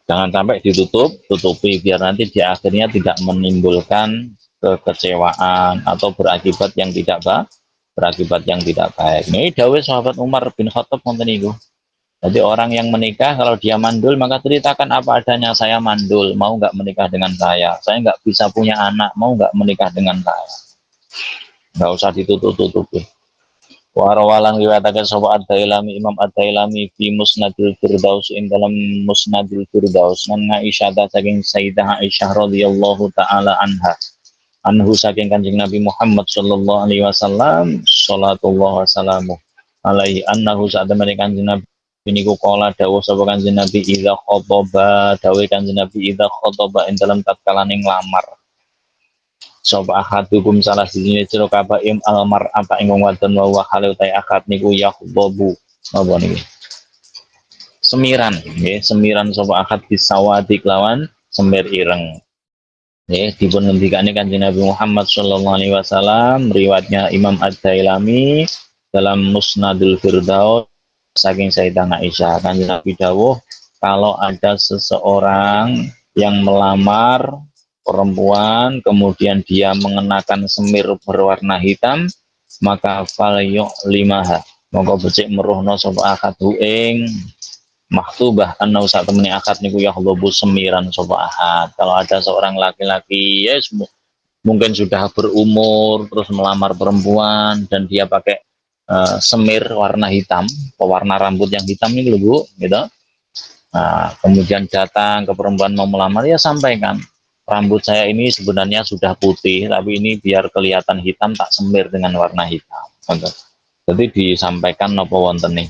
Jangan sampai tutupi biar nanti di akhirnya tidak menimbulkan kekecewaan atau berakibat yang tidak baik. Ini dawuh sahabat Umar bin Khattab ngoten niku. Jadi orang yang menikah kalau dia mandul maka ceritakan apa adanya, saya mandul, mau nggak menikah dengan saya nggak bisa punya anak, mau nggak menikah dengan saya. Nggak usah ditutup-tutupi. Warawalan riwayataken sapa Ad-Dailami, Imam Ad-Dailami fi Musnadil Firdaus, ing dalam Musnadil Firdaus, nan Aisyah saking Sayyidah Aisyah radhiyallahu taala anhu saking Kanjeng Nabi Muhammad sallallahu alaihi wasallam, sallallahu wasallamu alaihi annahu sa'at Kanjeng Nabi niku kala dawuh sapa Kanjeng Nabi, idza khotoba, dawuh Kanjeng Nabi idza khotoba ing dalam tatkala ning lamar sapa ahadukum salah siji sira kabaim almar apa ing wong wadon wa halu ta akad niku yakhdobu napa niki semiran nggih, semiran sapa akad bisawadi lawan semir ireng nggih. Dipun ngendikane Kanjeng Nabi Muhammad sallallahu alaihi wasallam, riwayatnya Imam Ad-Dailami dalam Musnadul Firdaus saking Sayyidah Aisyah kan Nabi dawuh kalau ada seseorang yang melamar perempuan kemudian dia mengenakan semir berwarna hitam maka falyuk limaha monggo becik meruhna sapa akadu ing maktubah anau sak temene akad niku ya semiran sapa ahad. Kalau ada seorang laki-laki ya mungkin sudah berumur terus melamar perempuan dan dia pakai semir warna hitam, pewarna rambut yang hitam ini loh Bu, gitu. Nah, kemudian datang ke perempuan mau melamar ya sampaikan rambut saya ini sebenarnya sudah putih tapi ini biar kelihatan hitam tak semir dengan warna hitam. Jadi disampaikan nopo wonten nih.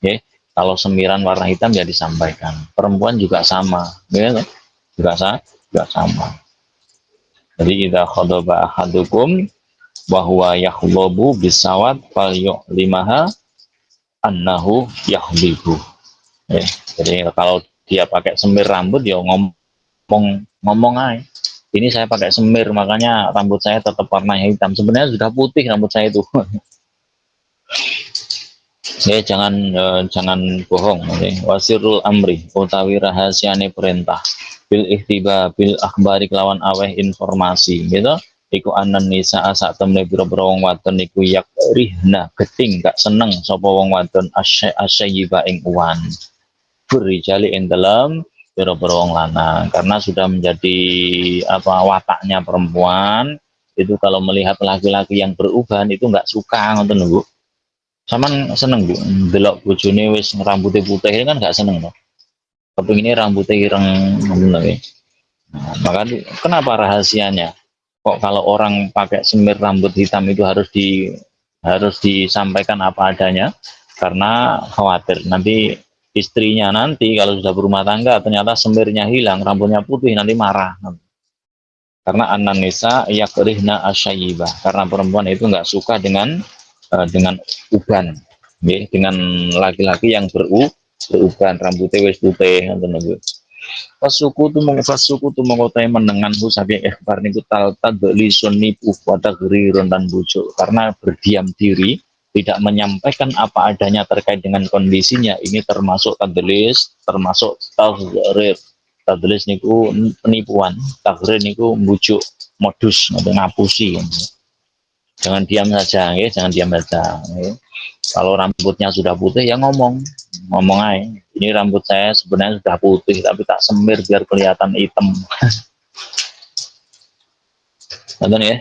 Okay. Kalau semiran warna hitam ya disampaikan. Perempuan juga sama, ya, juga sama. Jadi idza khadaba ahadukum wa huwa yakhlubu bisawad fal yu'limaha annahu yakhlibu. Ya, jadi kalau dia pakai semir rambut ya ngomong aja. Ini saya pakai semir makanya rambut saya tetap warna hitam. Sebenarnya sudah putih rambut saya itu. Ya jangan bohong. Okay. Wasirul amri utawi rahasiane perintah bil ihtiba bil akhbari kelawan aweh informasi gitu iku anan nisa sak temne biro-biro wong wadon iku yak rihna geting gak seneng sapa wong wadon asyayiba ing uwan berijali ing dalam biro-biro wong lanang karena sudah menjadi wataknya perempuan itu kalau melihat laki-laki yang berubahan itu nggak suka ngoten Bu. Saman seneng Bu, delok bojone wis rambutnya putih kan gak seneng loh. Tapi ini rambutnya ireng lagi. Nah, maka kenapa rahasianya? Kok kalau orang pakai semir rambut hitam itu harus disampaikan apa adanya? Karena khawatir nanti istrinya nanti kalau sudah berumah tangga ternyata semirnya hilang, rambutnya putih nanti marah. Karena an-nisa yakrihna asyayibah. Karena perempuan itu nggak suka dengan uban, ya, dengan laki-laki yang beruban rambutnya wis putih ngoten lho. Fasuku tu mengotai menengan hu sabi ikhbar niku tadlisun nipu pada gerirun dan bujuk karena berdiam diri tidak menyampaikan apa adanya terkait dengan kondisinya ini termasuk tadlis termasuk tagrir. Tadlis niku penipuan, tagrir niku bujuk modus ngapusi. Jangan diam saja, ya. Jangan diam saja. Ya. Kalau rambutnya sudah putih ya ngomong aja. Ini rambut saya sebenarnya sudah putih tapi tak semir biar kelihatan hitam. Nonton ya.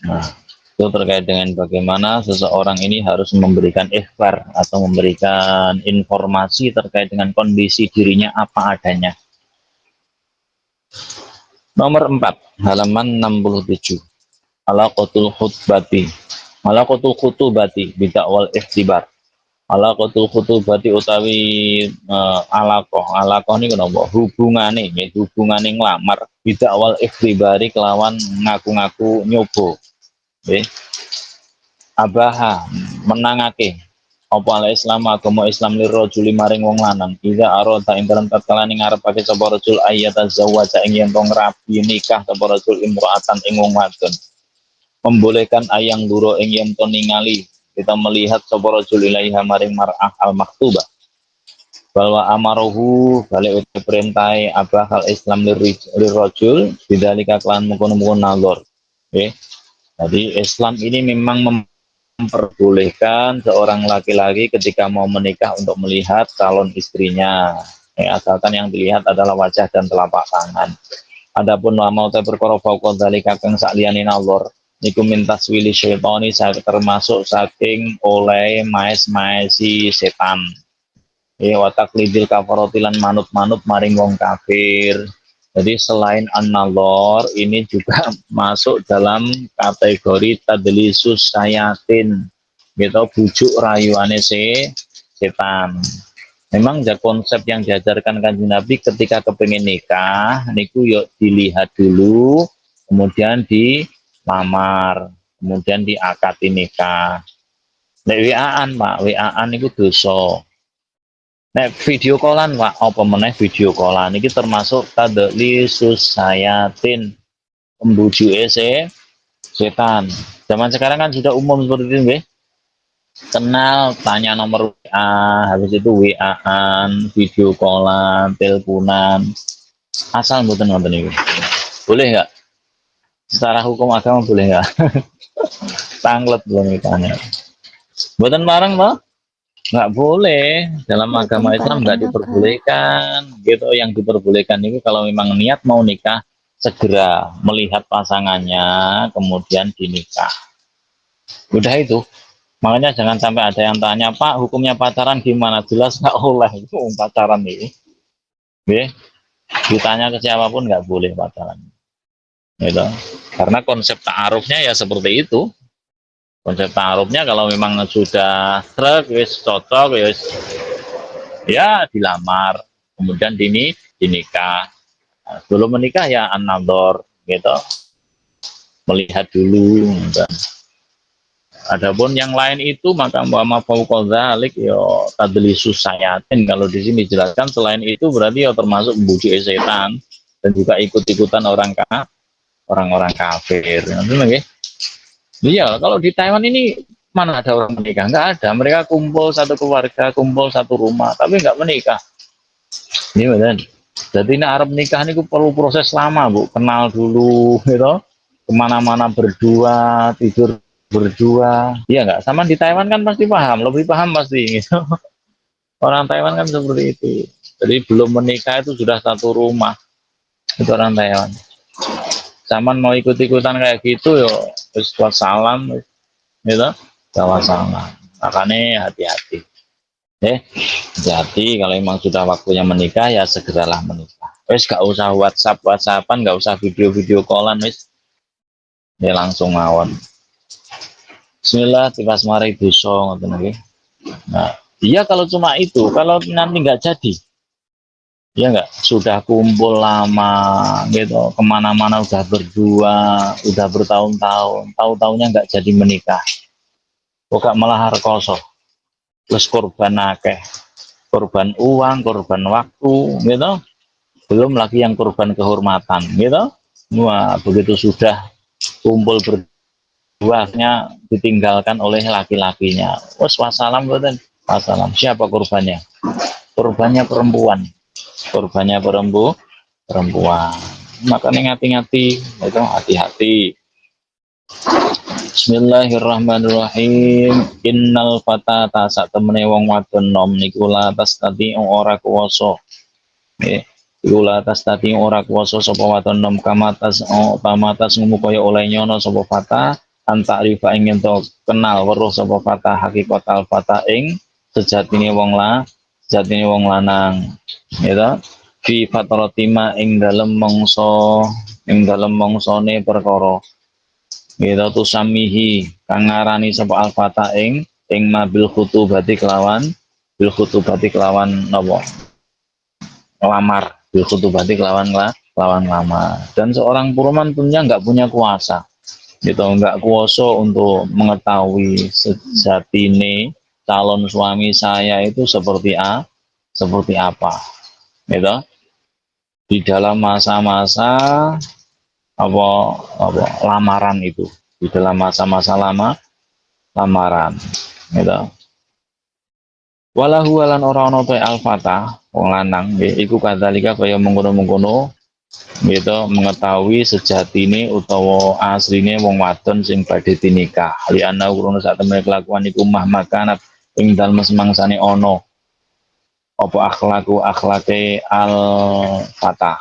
Nah, itu terkait dengan bagaimana seseorang ini harus memberikan ikhbar atau memberikan informasi terkait dengan kondisi dirinya apa adanya. Nomor 4, halaman 67. Alaqatul khutbati. Alaqatul khutubati bidakwal ikhtibar. Alaqatul khutubati utawi alaqah niku napa hubungane nglamar bidakwal ikhtibari kelawan ngaku-ngaku nyoba. Nggih. Abaha menangake apa ala Islam agama Islam lirrajuli maring wong lanang ida arota ing dalem tatkala ning ngarepake sapa rajul ayata zawwaja ing yen tong rabi nikah sapa rajul imro'atan ing wong wadon membolehkan ayang duro ing yen to ningali kita melihat sapa rajul ilaiha maring mar'ah al maktubah bahwa amarohu balik uti perintai abah hal Islam lirrajul bidzalika kelan mungkon-mungkon nazar. Okay. Jadi Islam ini memang memperbolehkan seorang laki-laki ketika mau menikah untuk melihat calon istrinya. Asalkan yang dilihat adalah wajah dan telapak tangan. Adapun mau te perkara fauqa dzalika kang sakliyane nazar niku mintas wili syaitani termasuk saking oleh maes-maesi setan. Wa taklidil kafarotilan manut-manut maring wong kafir. Jadi selain an-nazar ini juga masuk dalam kategori tadlisus sayatin gitu bujuk rayuane setan. Memang ada konsep yang diajarkan Kanjeng Nabi ketika kepingin nikah niku yuk dilihat dulu kemudian dilamar kemudian diakati nikah. Nek WA-an Pak, WA-an niku dosa. Nek video callan Pak, apa meneh video callan iki termasuk tadlisus sayatin pembujuke setan. Zaman sekarang kan sudah umum seperti itu nggih. kenal, tanya nomor WA, habis itu WA-an, video callan, teleponan, asal mboten ngoten niku. Boleh nggak? Secara hukum agama boleh nggak? Tanglet belum nikahnya. Mboten bareng toh? Nggak boleh. Dalam Mboten agama Islam bareng nggak Bapak. diperbolehkan. Gitu. Yang diperbolehkan itu kalau memang niat mau nikah, segera melihat pasangannya, kemudian dinikah. Udah itu. Makanya jangan sampai ada yang tanya, Pak, hukumnya pacaran gimana? Jelas nggak oleh itu pacaran ini. Oke. Ditanya ke siapapun nggak boleh pacaran. Gitu. Karena konsep ta'arufnya ya seperti itu. Konsep ta'arufnya kalau memang sudah truk, wis cocok, ya dilamar, kemudian dinikah. Nah, sebelum menikah ya an-nadhor, gitu, melihat dulu. Gitu. Adapun yang lain itu maka ma fauqa dzalik yo tadlisus sayatin, kalau di sini dijelaskan selain itu berarti ya termasuk membujuk setan dan juga ikut-ikutan orang-orang kafir. Nanti iya, kalau di Taiwan ini mana ada orang menikah? Nggak ada. Mereka kumpul satu keluarga, kumpul satu rumah, tapi nggak menikah. Ini benar. Jadi ini Arab nikah ini perlu proses lama, Bu. Kenal dulu, gitu. Kemana-mana berdua, tidur berdua. Iya nggak? Sama di Taiwan kan pasti paham, lebih paham pasti. Gitu. Orang Taiwan kan seperti itu. Jadi belum menikah itu sudah satu rumah. Itu orang Taiwan. Zaman mau ikut-ikutan kayak gitu, yo, terus salam, gitu, bawa salam. Makanya hati-hati. Hati-hati kalau memang sudah waktunya menikah ya segeralah menikah. Wes gak usah WhatsApp-WhatsAppan, gak usah video-video callan, wes ya langsung mawon. Bismillah, tiba semari dosa ngoten nggih. Nah, iya kalau cuma itu, kalau nanti nggak jadi, ya nggak, sudah kumpul lama gitu, kemana-mana udah berdua, udah bertahun-tahun, tahu-tahunya nggak jadi menikah, kok malah rekoso, terus korban akeh, korban uang, korban waktu, gitu. Belum lagi yang korban kehormatan, gitu. Wah, begitu sudah kumpul berduanya ditinggalkan oleh laki-lakinya. Wassalam, wassalam. Siapa korbannya? Korbannya perempuan. Korbannya perempuan. Makanya ngati-ngati, itu hati-hati. Bismillahirrahmanirrahim. Innal fatata sak temene wong wadon nom niku la tastati ora kuwasa. Nggih. Iku la tastati ora kuwasa sapa wadon nom pamatas ngumu kaya oleh nyono sapa fata antak rifa ingin to kenal weruh sapa fata hakikat al fata ing sejatine wong lanang. Gitu. Fi fatratima ing dalem mongsone perkara. Gitu tusamihi kang ngarani sapa al-fata ing mabil khutubati kelawan napa lamar bil khutubati kelawan lamar. Dan seorang purman tentunya nggak punya kuasa, gitu, nggak kuasa untuk mengetahui sejatine calon suami saya itu seperti apa, gitu, di dalam masa-masa apa lamaran itu, di dalam masa-masa lamaran, gitu. Walahu walan ora ana ta alfata wong lanang nggih iku kadzalika kaya mengkono-mengkono, gitu, mengetahui sejatine utawa asline wong wadon sing badhe dinikah li ana urune sak temene kelakuan iku mah makanat ing dalem semangsane ana apa akhlake al fata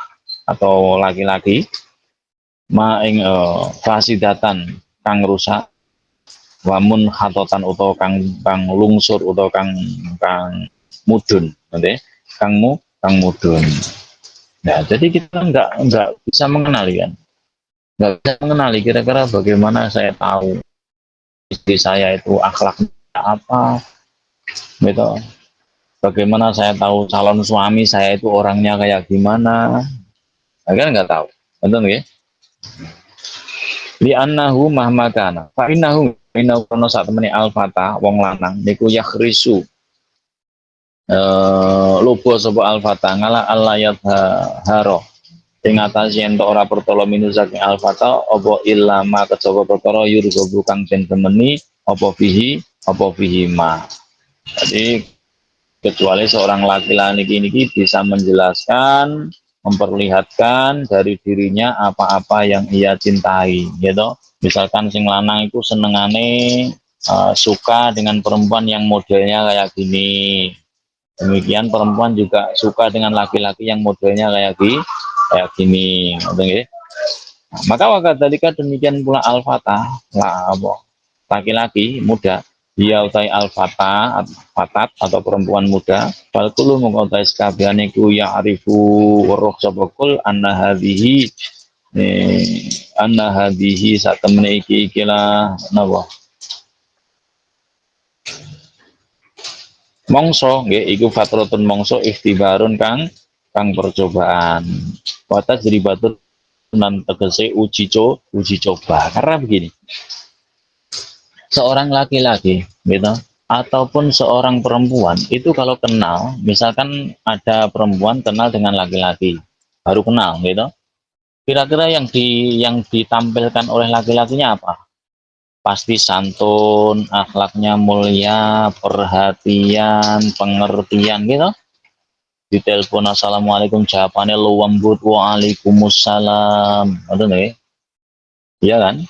atau laki-laki ma ing fasidatan kang rusak, wamun khatotan utawa kang lungsur utawa kang mudun, nanti kang mudun. Nah, jadi kita nggak bisa mengenali kan, nggak bisa mengenali kira-kira bagaimana saya tahu istri saya itu akhlaknya apa, gitu. Bagaimana saya tahu calon suami saya itu orangnya kayak gimana, nah, kan nggak tahu, betul nggak? Li annahu mahmakana fa innahu kono sak temene al-fata wong lanang niku yakhrisu lupa sapa al-fata ngala alayat haro ing atas yen ora pertolo minu saking al-fata apa ilama kejaba perkara yurgo kang den temeni apa fihi apa fihima. Jadi kecuali seorang laki-laki ini bisa menjelaskan, memperlihatkan dari dirinya apa-apa yang ia cintai, gitu. Misalkan sing lanang itu senengane suka dengan perempuan yang modelnya kayak gini. Demikian perempuan juga suka dengan laki-laki yang modelnya kayak gini, gitu. Maka wakadzalika demikian pula al-fatah, lah apa? Laki-laki muda, dia utai al-fatah, fatat atau perempuan muda, fal kullu mengkotai sekabehane ku ya'rifu roh sabakul anna hadhihi sak temene iki ikilah napa? Mongso nggih iku fatrotun mongso ikhtibarun kang percobaan. Wata jribatun nan tegese uji coba. Karena begini, seorang laki-laki gitu ataupun seorang perempuan itu kalau kenal, misalkan ada perempuan kenal dengan laki-laki baru kenal gitu, kira-kira yang ditampilkan oleh laki-lakinya apa? Pasti santun, akhlaknya mulia, perhatian, pengertian gitu. Di telepon assalamualaikum jawabannya lu lembut waalaikumsalam, itu nih, iya kan?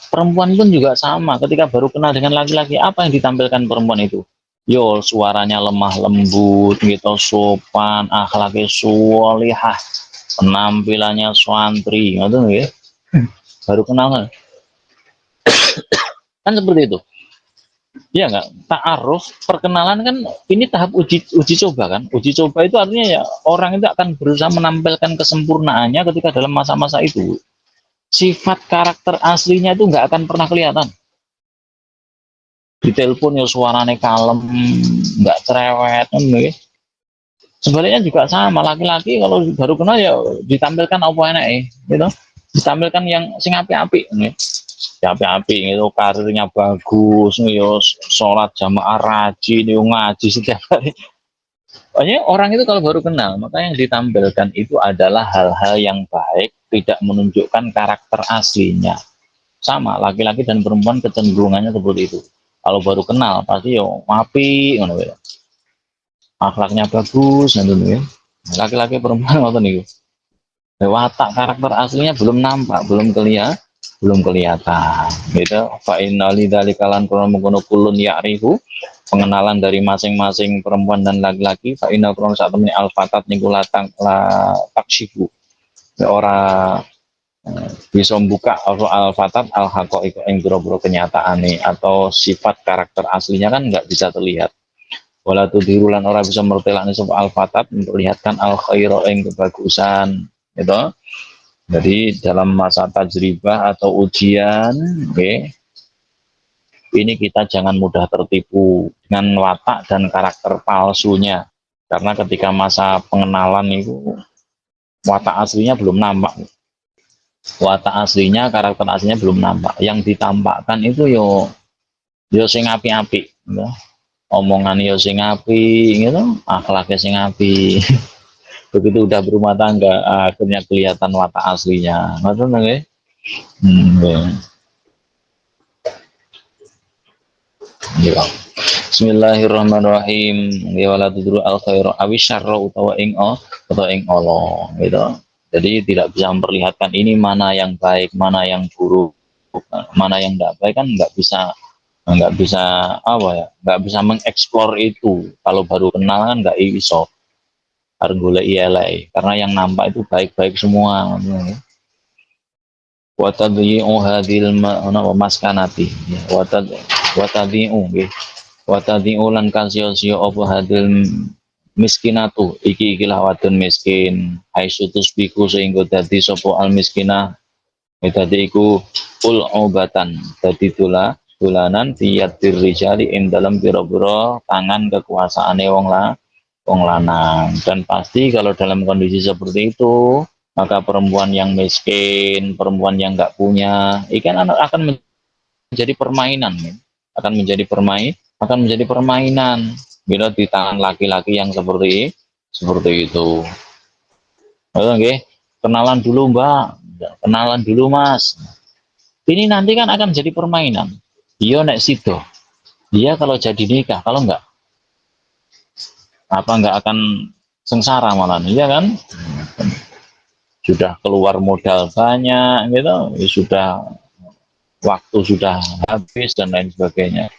Perempuan pun juga sama, ketika baru kenal dengan laki-laki, apa yang ditampilkan perempuan itu? Yo, suaranya lemah lembut, gitu, sopan, akhlaknya solihah, penampilannya swantri, gitu ya. Baru kenal kan seperti itu. Iya nggak? Ta'aruf, perkenalan kan ini tahap uji coba kan? Uji coba itu artinya ya orang itu akan berusaha menampilkan kesempurnaannya ketika dalam masa-masa itu. Sifat karakter aslinya itu nggak akan pernah kelihatan. Di telepon ya suaranya kalem, nggak cerewet kan ya. Sebaliknya juga sama, laki-laki kalau baru kenal ya ditampilkan apa enak gitu. Ditampilkan yang sing api-api nih. Api-api itu karirnya bagus, yo sholat jamaah rajin, yo ngaji setiap hari. Pokoknya orang itu kalau baru kenal, maka yang ditampilkan itu adalah hal-hal yang baik, tidak menunjukkan karakter aslinya. Sama, laki-laki dan perempuan kecenderungannya seperti itu. Kalau baru kenal, pasti yo api, akhlaknya bagus, ya. Laki-laki perempuan ngoten niku. Watak karakter aslinya belum nampak, belum kelihatan. Gitu. Fa inna lidzalika lan kono kulun ya'rifu, pengenalan dari masing-masing perempuan dan laki-laki. Fa inna krono sak temene al-fatat niku latang la takshifu. Ora bisa membuka al-fatat al-haqaiq ing boro kenyataane atau sifat karakter aslinya kan nggak bisa terlihat. Wala tudhirulan orang bisa mertelakni sapa al-fatat memperlihatkan al-khaira ing kebagusan gitu. Jadi dalam masa tajribah atau ujian, ini kita jangan mudah tertipu dengan watak dan karakter palsunya. Karena ketika masa pengenalan itu watak aslinya belum nampak. Watak aslinya, karakter aslinya belum nampak. Yang ditampakkan itu yo sing api-api, gitu. Omongan yo sing api, gitu, akhlaknya sing api. Begitu udah berumah tangga, akhirnya kelihatan watak aslinya. Maksudnya nggih? Ya. Ya. Bismillahirrahmanirrahim. Ya wala tudru al khairu awi syarra utawa ing Allah gitu. Jadi tidak bisa memperlihatkan ini mana yang baik, mana yang buruk, mana yang tidak baik kan nggak bisa apa ya, nggak bisa mengeksplor itu. Kalau baru kenal kan nggak iso harus golek ILA karena yang nampak itu baik-baik semua. Watadhi'u hadhil maskanati watadhi'u nggih watadhi'u lan kasio-sio apa hadil miskinatu ikilah wadon miskin haisutus biku sehingga dadi sapa al miskinah dadi iku ul obatan dadi tulanan tiat dirijali ing dalam biro-biro tangan kekuasaane wong lanang. Dan pasti kalau dalam kondisi seperti itu maka perempuan yang miskin, perempuan yang nggak punya, ikan akan menjadi permainan, akan menjadi permainan bila di tangan laki-laki yang seperti itu. Oke, kenalan dulu Mbak, kenalan dulu Mas. Ini nanti kan akan jadi permainan. Iya nek sido. dia kalau jadi nikah, kalau enggak apa enggak akan sengsara malah, iya kan? Sudah keluar modal banyak gitu, ya sudah waktu sudah habis dan lain sebagainya.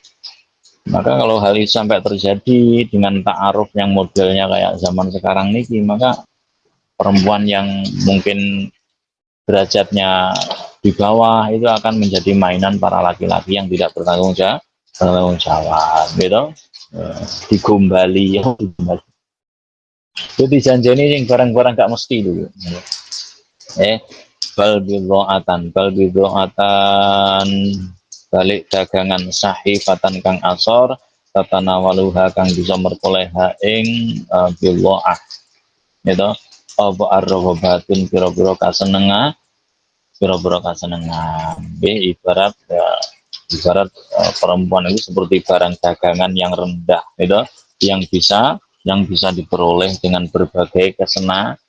Maka kalau hal itu sampai terjadi dengan ta'aruf yang modelnya kayak zaman sekarang ini, maka perempuan yang mungkin derajatnya di bawah itu akan menjadi mainan para laki-laki yang tidak bertanggung jawab gitu. Digombali ya, itu dijanjeni yang barang-barang gak mesti dulu. Bal bidoatan balik dagangan sahifatan kang asor tatana waluha kang bisa merkoleha ing bidoah gitu apa arrobatin piro-piro kasenengan ibarat ya, ibarat perempuan itu seperti barang dagangan yang rendah gitu yang bisa diperoleh dengan berbagai kesenangan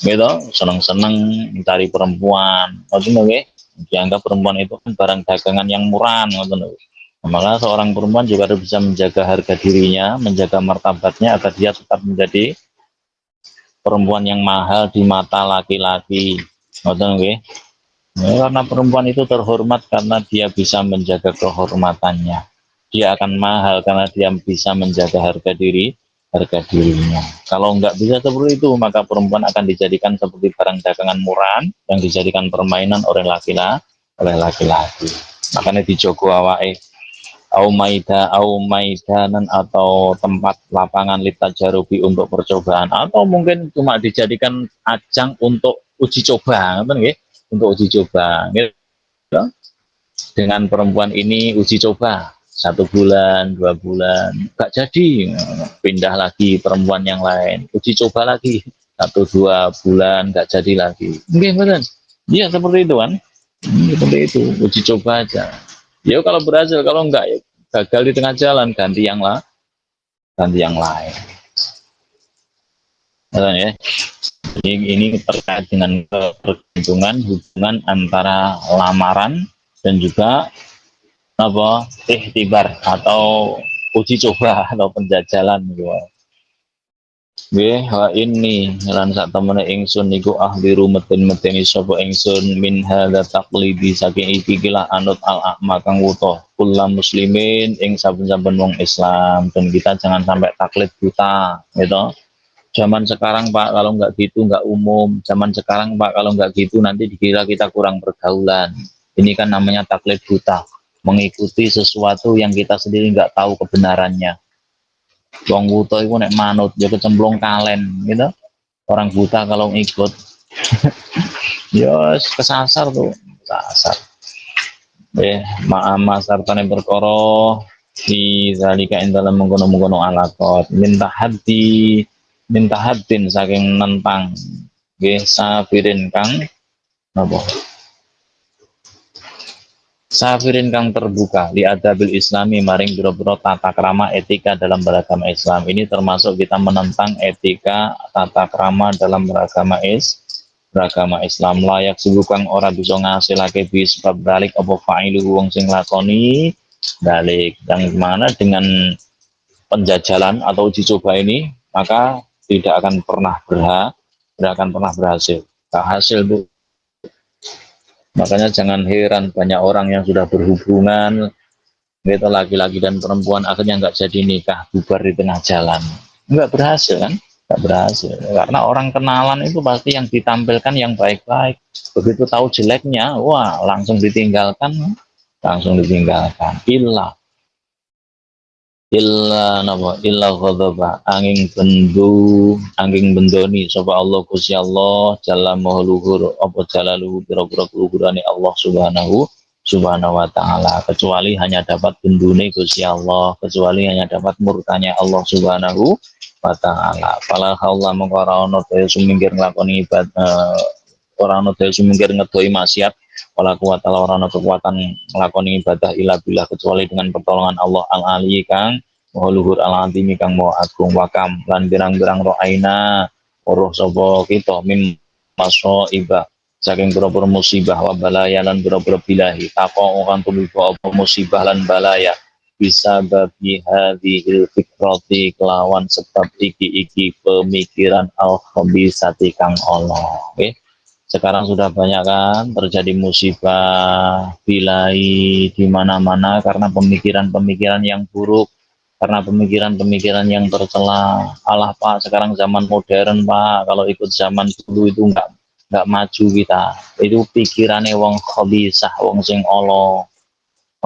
gitu, seneng-seneng mencari perempuan maksudnya dianggap perempuan itu kan barang dagangan yang murah maksudnya. Maka seorang perempuan juga harus bisa menjaga harga dirinya, menjaga martabatnya agar dia tetap menjadi perempuan yang mahal di mata laki-laki. Maksudnya, ya, karena perempuan itu terhormat karena dia bisa menjaga kehormatannya. Dia akan mahal karena dia bisa menjaga harga dirinya. Kalau nggak bisa seperti itu, maka perempuan akan dijadikan seperti barang dagangan murahan yang dijadikan permainan oleh laki-laki. Makanya dijogo awake au maidanan atau tempat lapangan litajarubi untuk percobaan atau mungkin cuma dijadikan ajang untuk uji coba, untuk uji coba. Gitu. Dengan perempuan ini uji coba 1 bulan 2 bulan gak jadi, pindah lagi perempuan yang lain, uji coba lagi 1 2 bulan gak jadi lagi, betul. Iya seperti itu kan, seperti itu uji coba aja. Ya kalau berhasil, kalau enggak ya gagal di tengah jalan, ganti yang lain. Ya. Ini terkait dengan ketergantungan hubungan antara lamaran dan juga apa ikhtibar atau uji coba atau penjajalan gitu. Ini lan sak temene ingsun niku ahliru meten-meteni sapa ingsun min hadza taqlidi saking iki kilah anut al-a'ma kang wuta kula muslimin ing saben-saben wong Islam, dan kita jangan sampai taklid buta gitu. Zaman sekarang Pak kalau nggak gitu nggak umum, zaman sekarang Pak kalau nggak gitu nanti dikira kita kurang pergaulan. Ini kan namanya taklid buta, mengikuti sesuatu yang kita sendiri nggak tahu kebenarannya. Wong buta itu nek manut ya kecemplung kalen gitu. Orang buta kalau ngikut ya kesasar tuh, kesasar. Ma'ama sartane perkara di zalika ing dalem mengkono-mengkono alaqat minta hadin saking nentang nggih sabirin kang napa safirin kang terbuka di adabil islami maring biro-biro tata krama etika dalam beragama Islam. Ini termasuk kita menentang etika tata krama dalam beragama Islam. Layak sibuk kang ora bisa ngasilake bis sebab dalik apa fa'ilu wong sing lakoni dalik, yang mana dengan penjajalan atau uji coba ini maka tidak akan pernah berhasil. Tak hasil Bu. Makanya jangan heran banyak orang yang sudah berhubungan gitu, laki-laki dan perempuan akhirnya nggak jadi nikah, bubar di tengah jalan. Nggak berhasil kan? Nggak berhasil. Karena orang kenalan itu pasti yang ditampilkan yang baik-baik. Begitu tahu jeleknya, wah langsung ditinggalkan. Illa ghadaba angin bendoni sapa Allah Gusti Allah jalla mahluhur apa jalaluhu pira-pira luhurane Allah subhanahu wa ta'ala, kecuali hanya dapat bendune Gusti Allah, kecuali hanya dapat murkanya Allah subhanahu wa ta'ala. Fala haula mongko ora ono daya sumingkir nglakoni ibadah, ora ono daya sumingkir ngedoi maksiat, wala kuwata ora ana kekuatan nglakoni ibadah ila billah kecuali dengan pertolongan Allah al-ali kang maha luhur al-azimi kang maha agung, wakam lan birang-birang ro'aina roh sapa kita mim maso iba saking pira-pira musibah wa balaya lan pira-pira bilahi takon kan tumiba apa musibah lan balaya bisa bagi hadhil fikrati kelawan sebab iki pemikiran al khabisati kang Allah. Oke. Sekarang sudah banyak kan terjadi musibah bilai di mana-mana karena pemikiran-pemikiran yang buruk, karena pemikiran-pemikiran yang tercela. Alah Pak, sekarang zaman modern Pak, kalau ikut zaman dulu itu nggak maju kita. Itu pikirannya wong khabisah, wong sing Allah.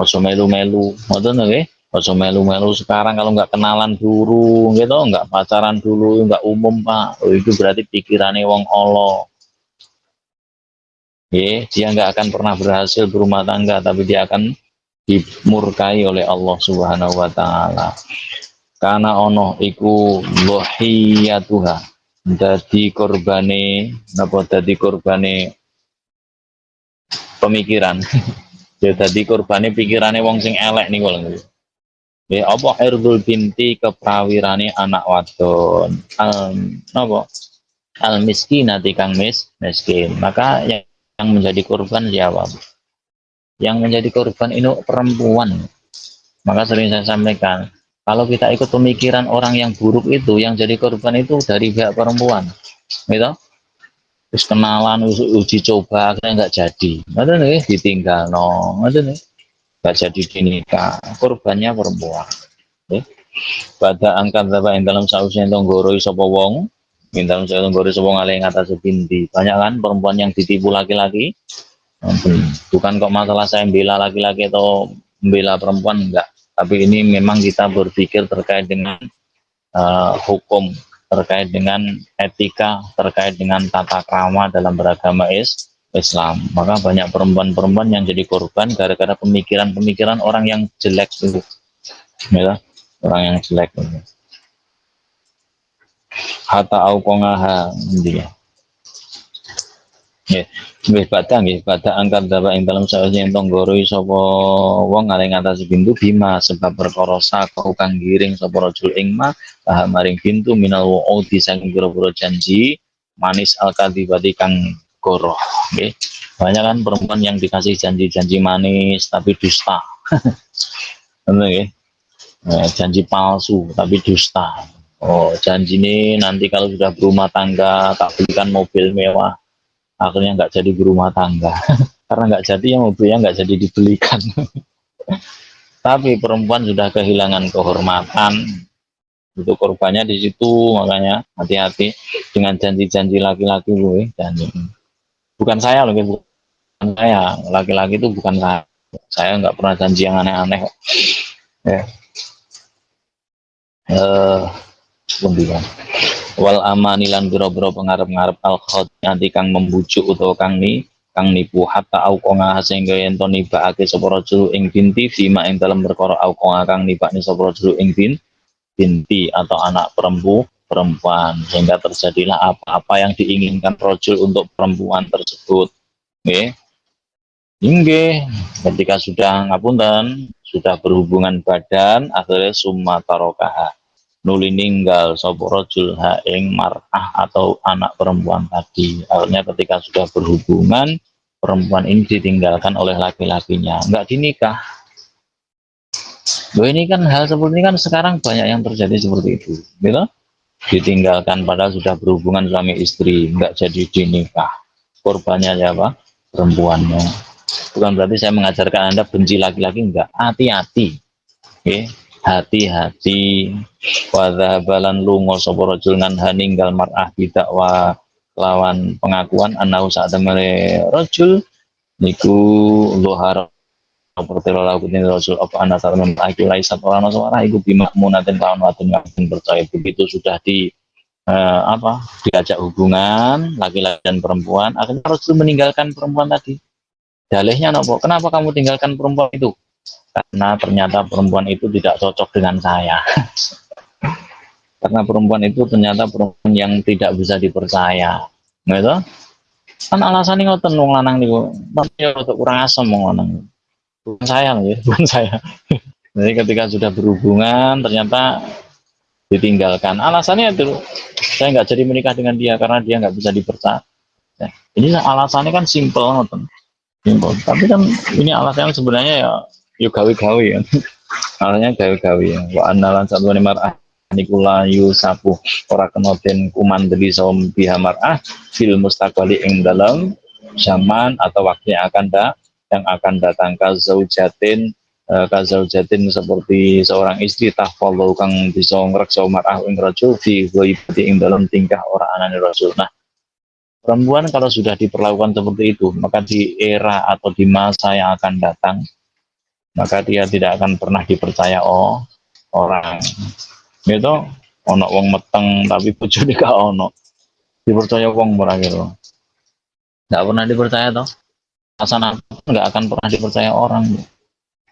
Ojo melu-melu, ngoten nggih. Ojo melu-melu sekarang kalau nggak kenalan dulu, gitu, nggak pacaran dulu, nggak umum Pak. Oh, itu berarti pikirannya wong Allah. Dia nggak akan pernah berhasil berumah tangga, tapi dia akan dimurkai oleh Allah Subhanahu wa taala. Karena ono iku dhahiyatuha. Dadi korbane napa dadi korbane pemikiran. Ya dadi korbane pikirane wong sing elek niku lho. Ya apa irdul binti keprawirane anak wadon. Napa? Al miskinati kang miskin. Maka yang menjadi korban siapa? Yang menjadi korban itu perempuan. Maka sering saya sampaikan, kalau kita ikut pemikiran orang yang buruk itu, yang jadi korban itu dari pihak perempuan, gitu. Terus kenalan, uji coba, akhirnya nggak jadi. Ada nih, ditinggal, no, ada nih, nggak jadi dinikah. Korbannya perempuan. Pada angkat apa yang dalam sausnya tonggoroi sopo wong, yang dalam sausnya tonggoroi sopo ngalih atas binti. Banyak kan perempuan yang ditipu laki-laki. Bukan kok masalah saya membela laki-laki atau membela perempuan, enggak, tapi ini memang kita berpikir terkait dengan hukum, terkait dengan etika, terkait dengan tata krama dalam beragama Islam. Maka banyak perempuan-perempuan yang jadi korban gara-gara pemikiran-pemikiran orang yang jelek itu, ya, orang yang jelek itu. Hatta auqongaha dia. Nggih pada angkat dawa ing dalem sausé entong goroi sapa wong ngaling ngatasi pintu bima sebab perkara saka kang giring sapa rajul ing ma maring pintu minal wuudi saking pira-pira janji manis al kadhibati kang goroh nggih. Banyak kan perempuan yang dikasih janji-janji manis tapi dusta. Ngono nggih. Janji palsu tapi dusta. Oh, janji ini nanti kalau sudah berumah tangga tak belikan mobil mewah, akhirnya nggak jadi berumah tangga. Karena nggak jadi ya mobilnya nggak jadi dibelikan. Tapi perempuan sudah kehilangan kehormatan, itu korbannya di situ. Makanya hati-hati dengan janji-janji laki-laki gue. Janji bukan saya loh, bukan saya, laki-laki itu bukan saya nggak pernah janji yang aneh-aneh kok. Ya. Kemudian wal amanilan biro-biro pengarep-ngarep al nanti kang membujuk utawa kang nipu hatta auqonga sehingga yen to nibakake sapa rajul ing binti fima ing dalem perkara auqonga kang nibakne sapa rajul ing binti atau anak perempuan sehingga terjadilah apa-apa yang diinginkan rajul untuk perempuan tersebut. Nggih. Inggih, ketika sudah ngapunten, sudah berhubungan badan akhirnya summa tarokaha nuli ninggal sapa rajul ha ing mar'ah atau anak perempuan tadi. Akhirnya ketika sudah berhubungan, perempuan ini ditinggalkan oleh laki-lakinya, enggak dinikah. Loh, ini kan hal seperti ini kan sekarang banyak yang terjadi seperti itu, gitu. Ditinggalkan padahal sudah berhubungan suami istri, enggak jadi dinikah. Korbannya siapa? Perempuannya. Bukan berarti saya mengajarkan Anda benci laki-laki, enggak. Hati-hati. Okay. Hati-hati. Wadhabalan lungo sapa rajul nan haninggal mar'ah bidak wa lawan pengakuan anau saat temene rajul niku lohar pertelo lagu ini rasul apa anak saat memaki laisat orang suara iku bimakmunatin kawan wadon yang percaya. Begitu sudah diajak hubungan laki-laki dan perempuan, akhirnya Rasul meninggalkan perempuan tadi. Dalihnya nopo? Kenapa kamu tinggalkan perempuan itu? Karena ternyata perempuan itu tidak cocok dengan saya. Karena perempuan itu ternyata perempuan yang tidak bisa dipercaya. Gitu? Kan alasannya ngoten wong lanang niku. Tapi kurang asem wong lanang. Bukan saya loh ya, bukan saya. Jadi ketika sudah berhubungan ternyata ditinggalkan. Alasannya itu saya nggak jadi menikah dengan dia karena dia nggak bisa dipercaya. Ya, ini alasannya kan simpel, simpel. Tapi kan ini alasannya sebenarnya ya yuk gawe-gawe ya. Alasannya gawe-gawe ya. Wa analan satu mar'ah nikula yusapu ora kena den kumandeli saum biha mar'ah fil mustaqbali ing dalam zaman atau waktu yang akan datang kazaujatin seperti seorang istri tahfadhu kang bisa ngreksa mar'ah ing rajul fi ghaibati ing dalam tingkah ora anane rasul. Nah, perempuan kalau sudah diperlakukan seperti itu, maka di era atau di masa yang akan datang, maka dia tidak akan pernah dipercaya orang. Gitu, ono wong meteng tapi bojone gak ono. Dipercaya wong ora gitu. Gak pernah dipercaya toh. Alasan nggak akan pernah dipercaya orang.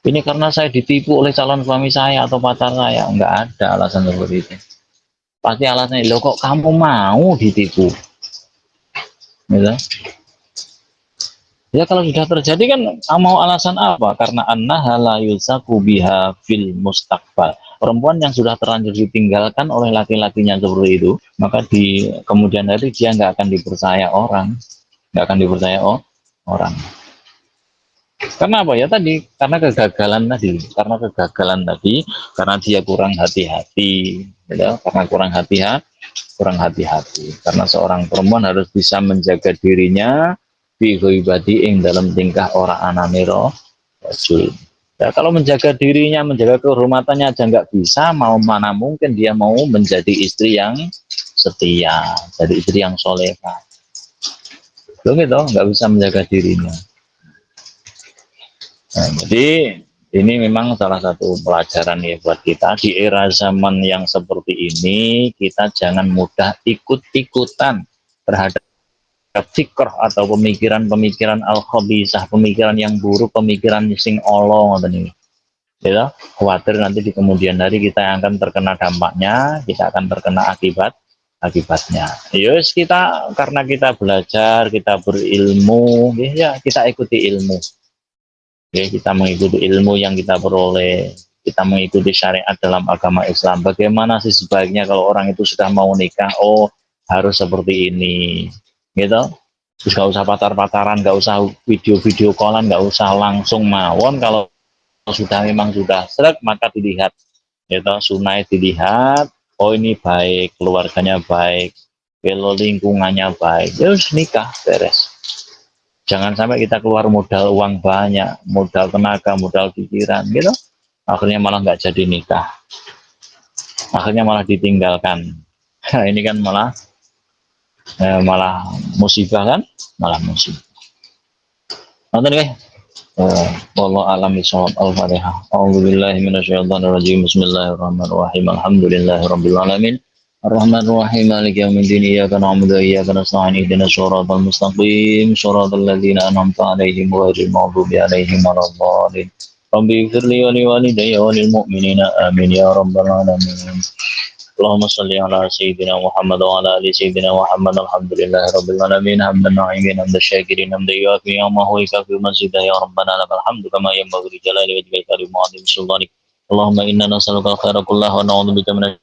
Ini karena saya ditipu oleh calon suami saya atau pacar saya, nggak ada alasan seperti itu. Pasti alasannya, lo kok kamu mau ditipu? Gitu. Ya kalau sudah terjadi kan mau alasan apa? Karena annaha la yusaku biha fil mustaqbal. Perempuan yang sudah terlanjur ditinggalkan oleh laki-lakinya seperti itu, maka di kemudian hari dia nggak akan dipercaya orang, nggak akan dipercaya orang. Karena apa ya tadi? Karena kegagalan tadi, karena dia kurang hati-hati, ya, karena kurang hati-hati. Karena seorang perempuan harus bisa menjaga dirinya fi ghaibati ing dalam tingkah ora anane rajul. Ya, kalau menjaga dirinya, menjaga kehormatannya aja nggak bisa, mau mana mungkin dia mau menjadi istri yang setia, jadi istri yang solehah. Loh gitu, nggak bisa menjaga dirinya. Nah, jadi ini memang salah satu pelajaran ya buat kita di era zaman yang seperti ini. Kita jangan mudah ikut-ikutan terhadap fikr atau pemikiran-pemikiran al-khabisah, pemikiran yang buruk, pemikiran sing olong ini. Ya, khawatir nanti di kemudian hari kita yang akan terkena dampaknya, kita akan terkena akibatnya. Yus kita karena kita belajar, kita berilmu, ya kita ikuti ilmu. Ya, kita mengikuti ilmu yang kita peroleh, kita mengikuti syariat dalam agama Islam. Bagaimana sih sebaiknya kalau orang itu sudah mau nikah, oh harus seperti ini, gitu. Terus gak usah pacar-pacaran, gak usah video-video callan, gak usah langsung mawon. Kalau sudah memang sudah seret, maka dilihat, gitu. Sunai dilihat, oh ini baik, keluarganya baik, kalau lingkungannya baik, terus nikah beres. Jangan sampai kita keluar modal uang banyak, modal tenaga, modal pikiran, gitu. Akhirnya malah nggak jadi nikah. Akhirnya malah ditinggalkan. Nah, ini kan malah musibah kan? Malah musibah. Nonton guys. Wallahu a'lam bishawab. Al-Fatihah. A'udzubillahi minasyaitonirrajim. Bismillahirrahmanirrahim. Alhamdulillahirabbil alamin. Ar-Rahman Ar-Rahim Maliki Yaumiddin Iyyaka na'budu wa iyyaka nasta'in ihdinas siratal mustaqim siratal ladzina an'amta 'alaihim ghairil maghdubi 'alaihim waladdallin. Rabbi ighfirli wa liwalidayya wa lil mu'minina amin ya rabbal alamin. Allahumma shalli ala sayyidina Muhammad wa ala ali sayyidina Muhammad alhamdulillahi rabbil alamin hamdan na'imin hamdan syakirin hamdan yuafi ni'amahu wa yukafi mazidah ya rabbana lakal hamdu kama yanbaghi li jalali wajhika karim wa 'azimi sultanik. Allahumma inna nas'aluka al-khaira kullahu wa na'udzubika min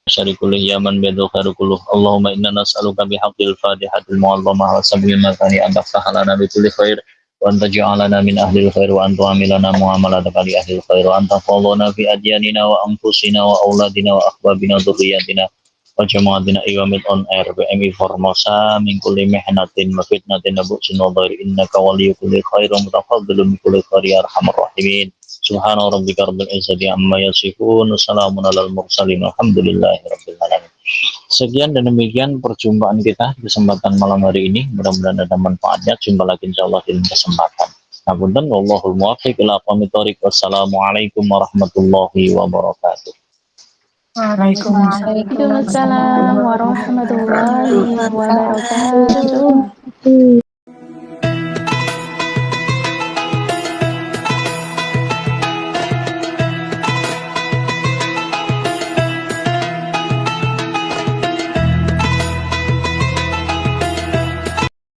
syarri kulli ya man biyadil khairu kulluh. Allahumma inna nas'aluka bihaqqil fatihatil mu'azzamah wa sabbil makani an taftahalana bi kulli khair wa anta ja'alana min ahlil khair wa anta amilana muamalataka li ahlil khair wa anta fadlana fi adyanina wa anfusina wa auladina wa akhbabina dhurriyyatina wa jama'atina iwamid on air BMI Formosa min kulli mihnatin wa fitnatin nabu sinodari innaka waliyu kulli khair wa mutafaddilu min kulli khair ya arhamar rahimin. Subhana rabbika rabbil izzati amma yasifun, salamun alal mursalin, alhamdulillahi rabbil alamin. Sekian dan demikian perjumpaan kita di kesempatan malam hari ini. Mudah-mudahan ada manfaatnya. Jumpa lagi insyaallah di kesempatan. Ngapunten wallahul muwaffiq ila aqwamit thoriq. Wassalamualaikum warahmatullahi wabarakatuh. Waalaikumsalam Waalaikumsalam warahmatullahi wabarakatuh. warahmatullahi wabarakatuh.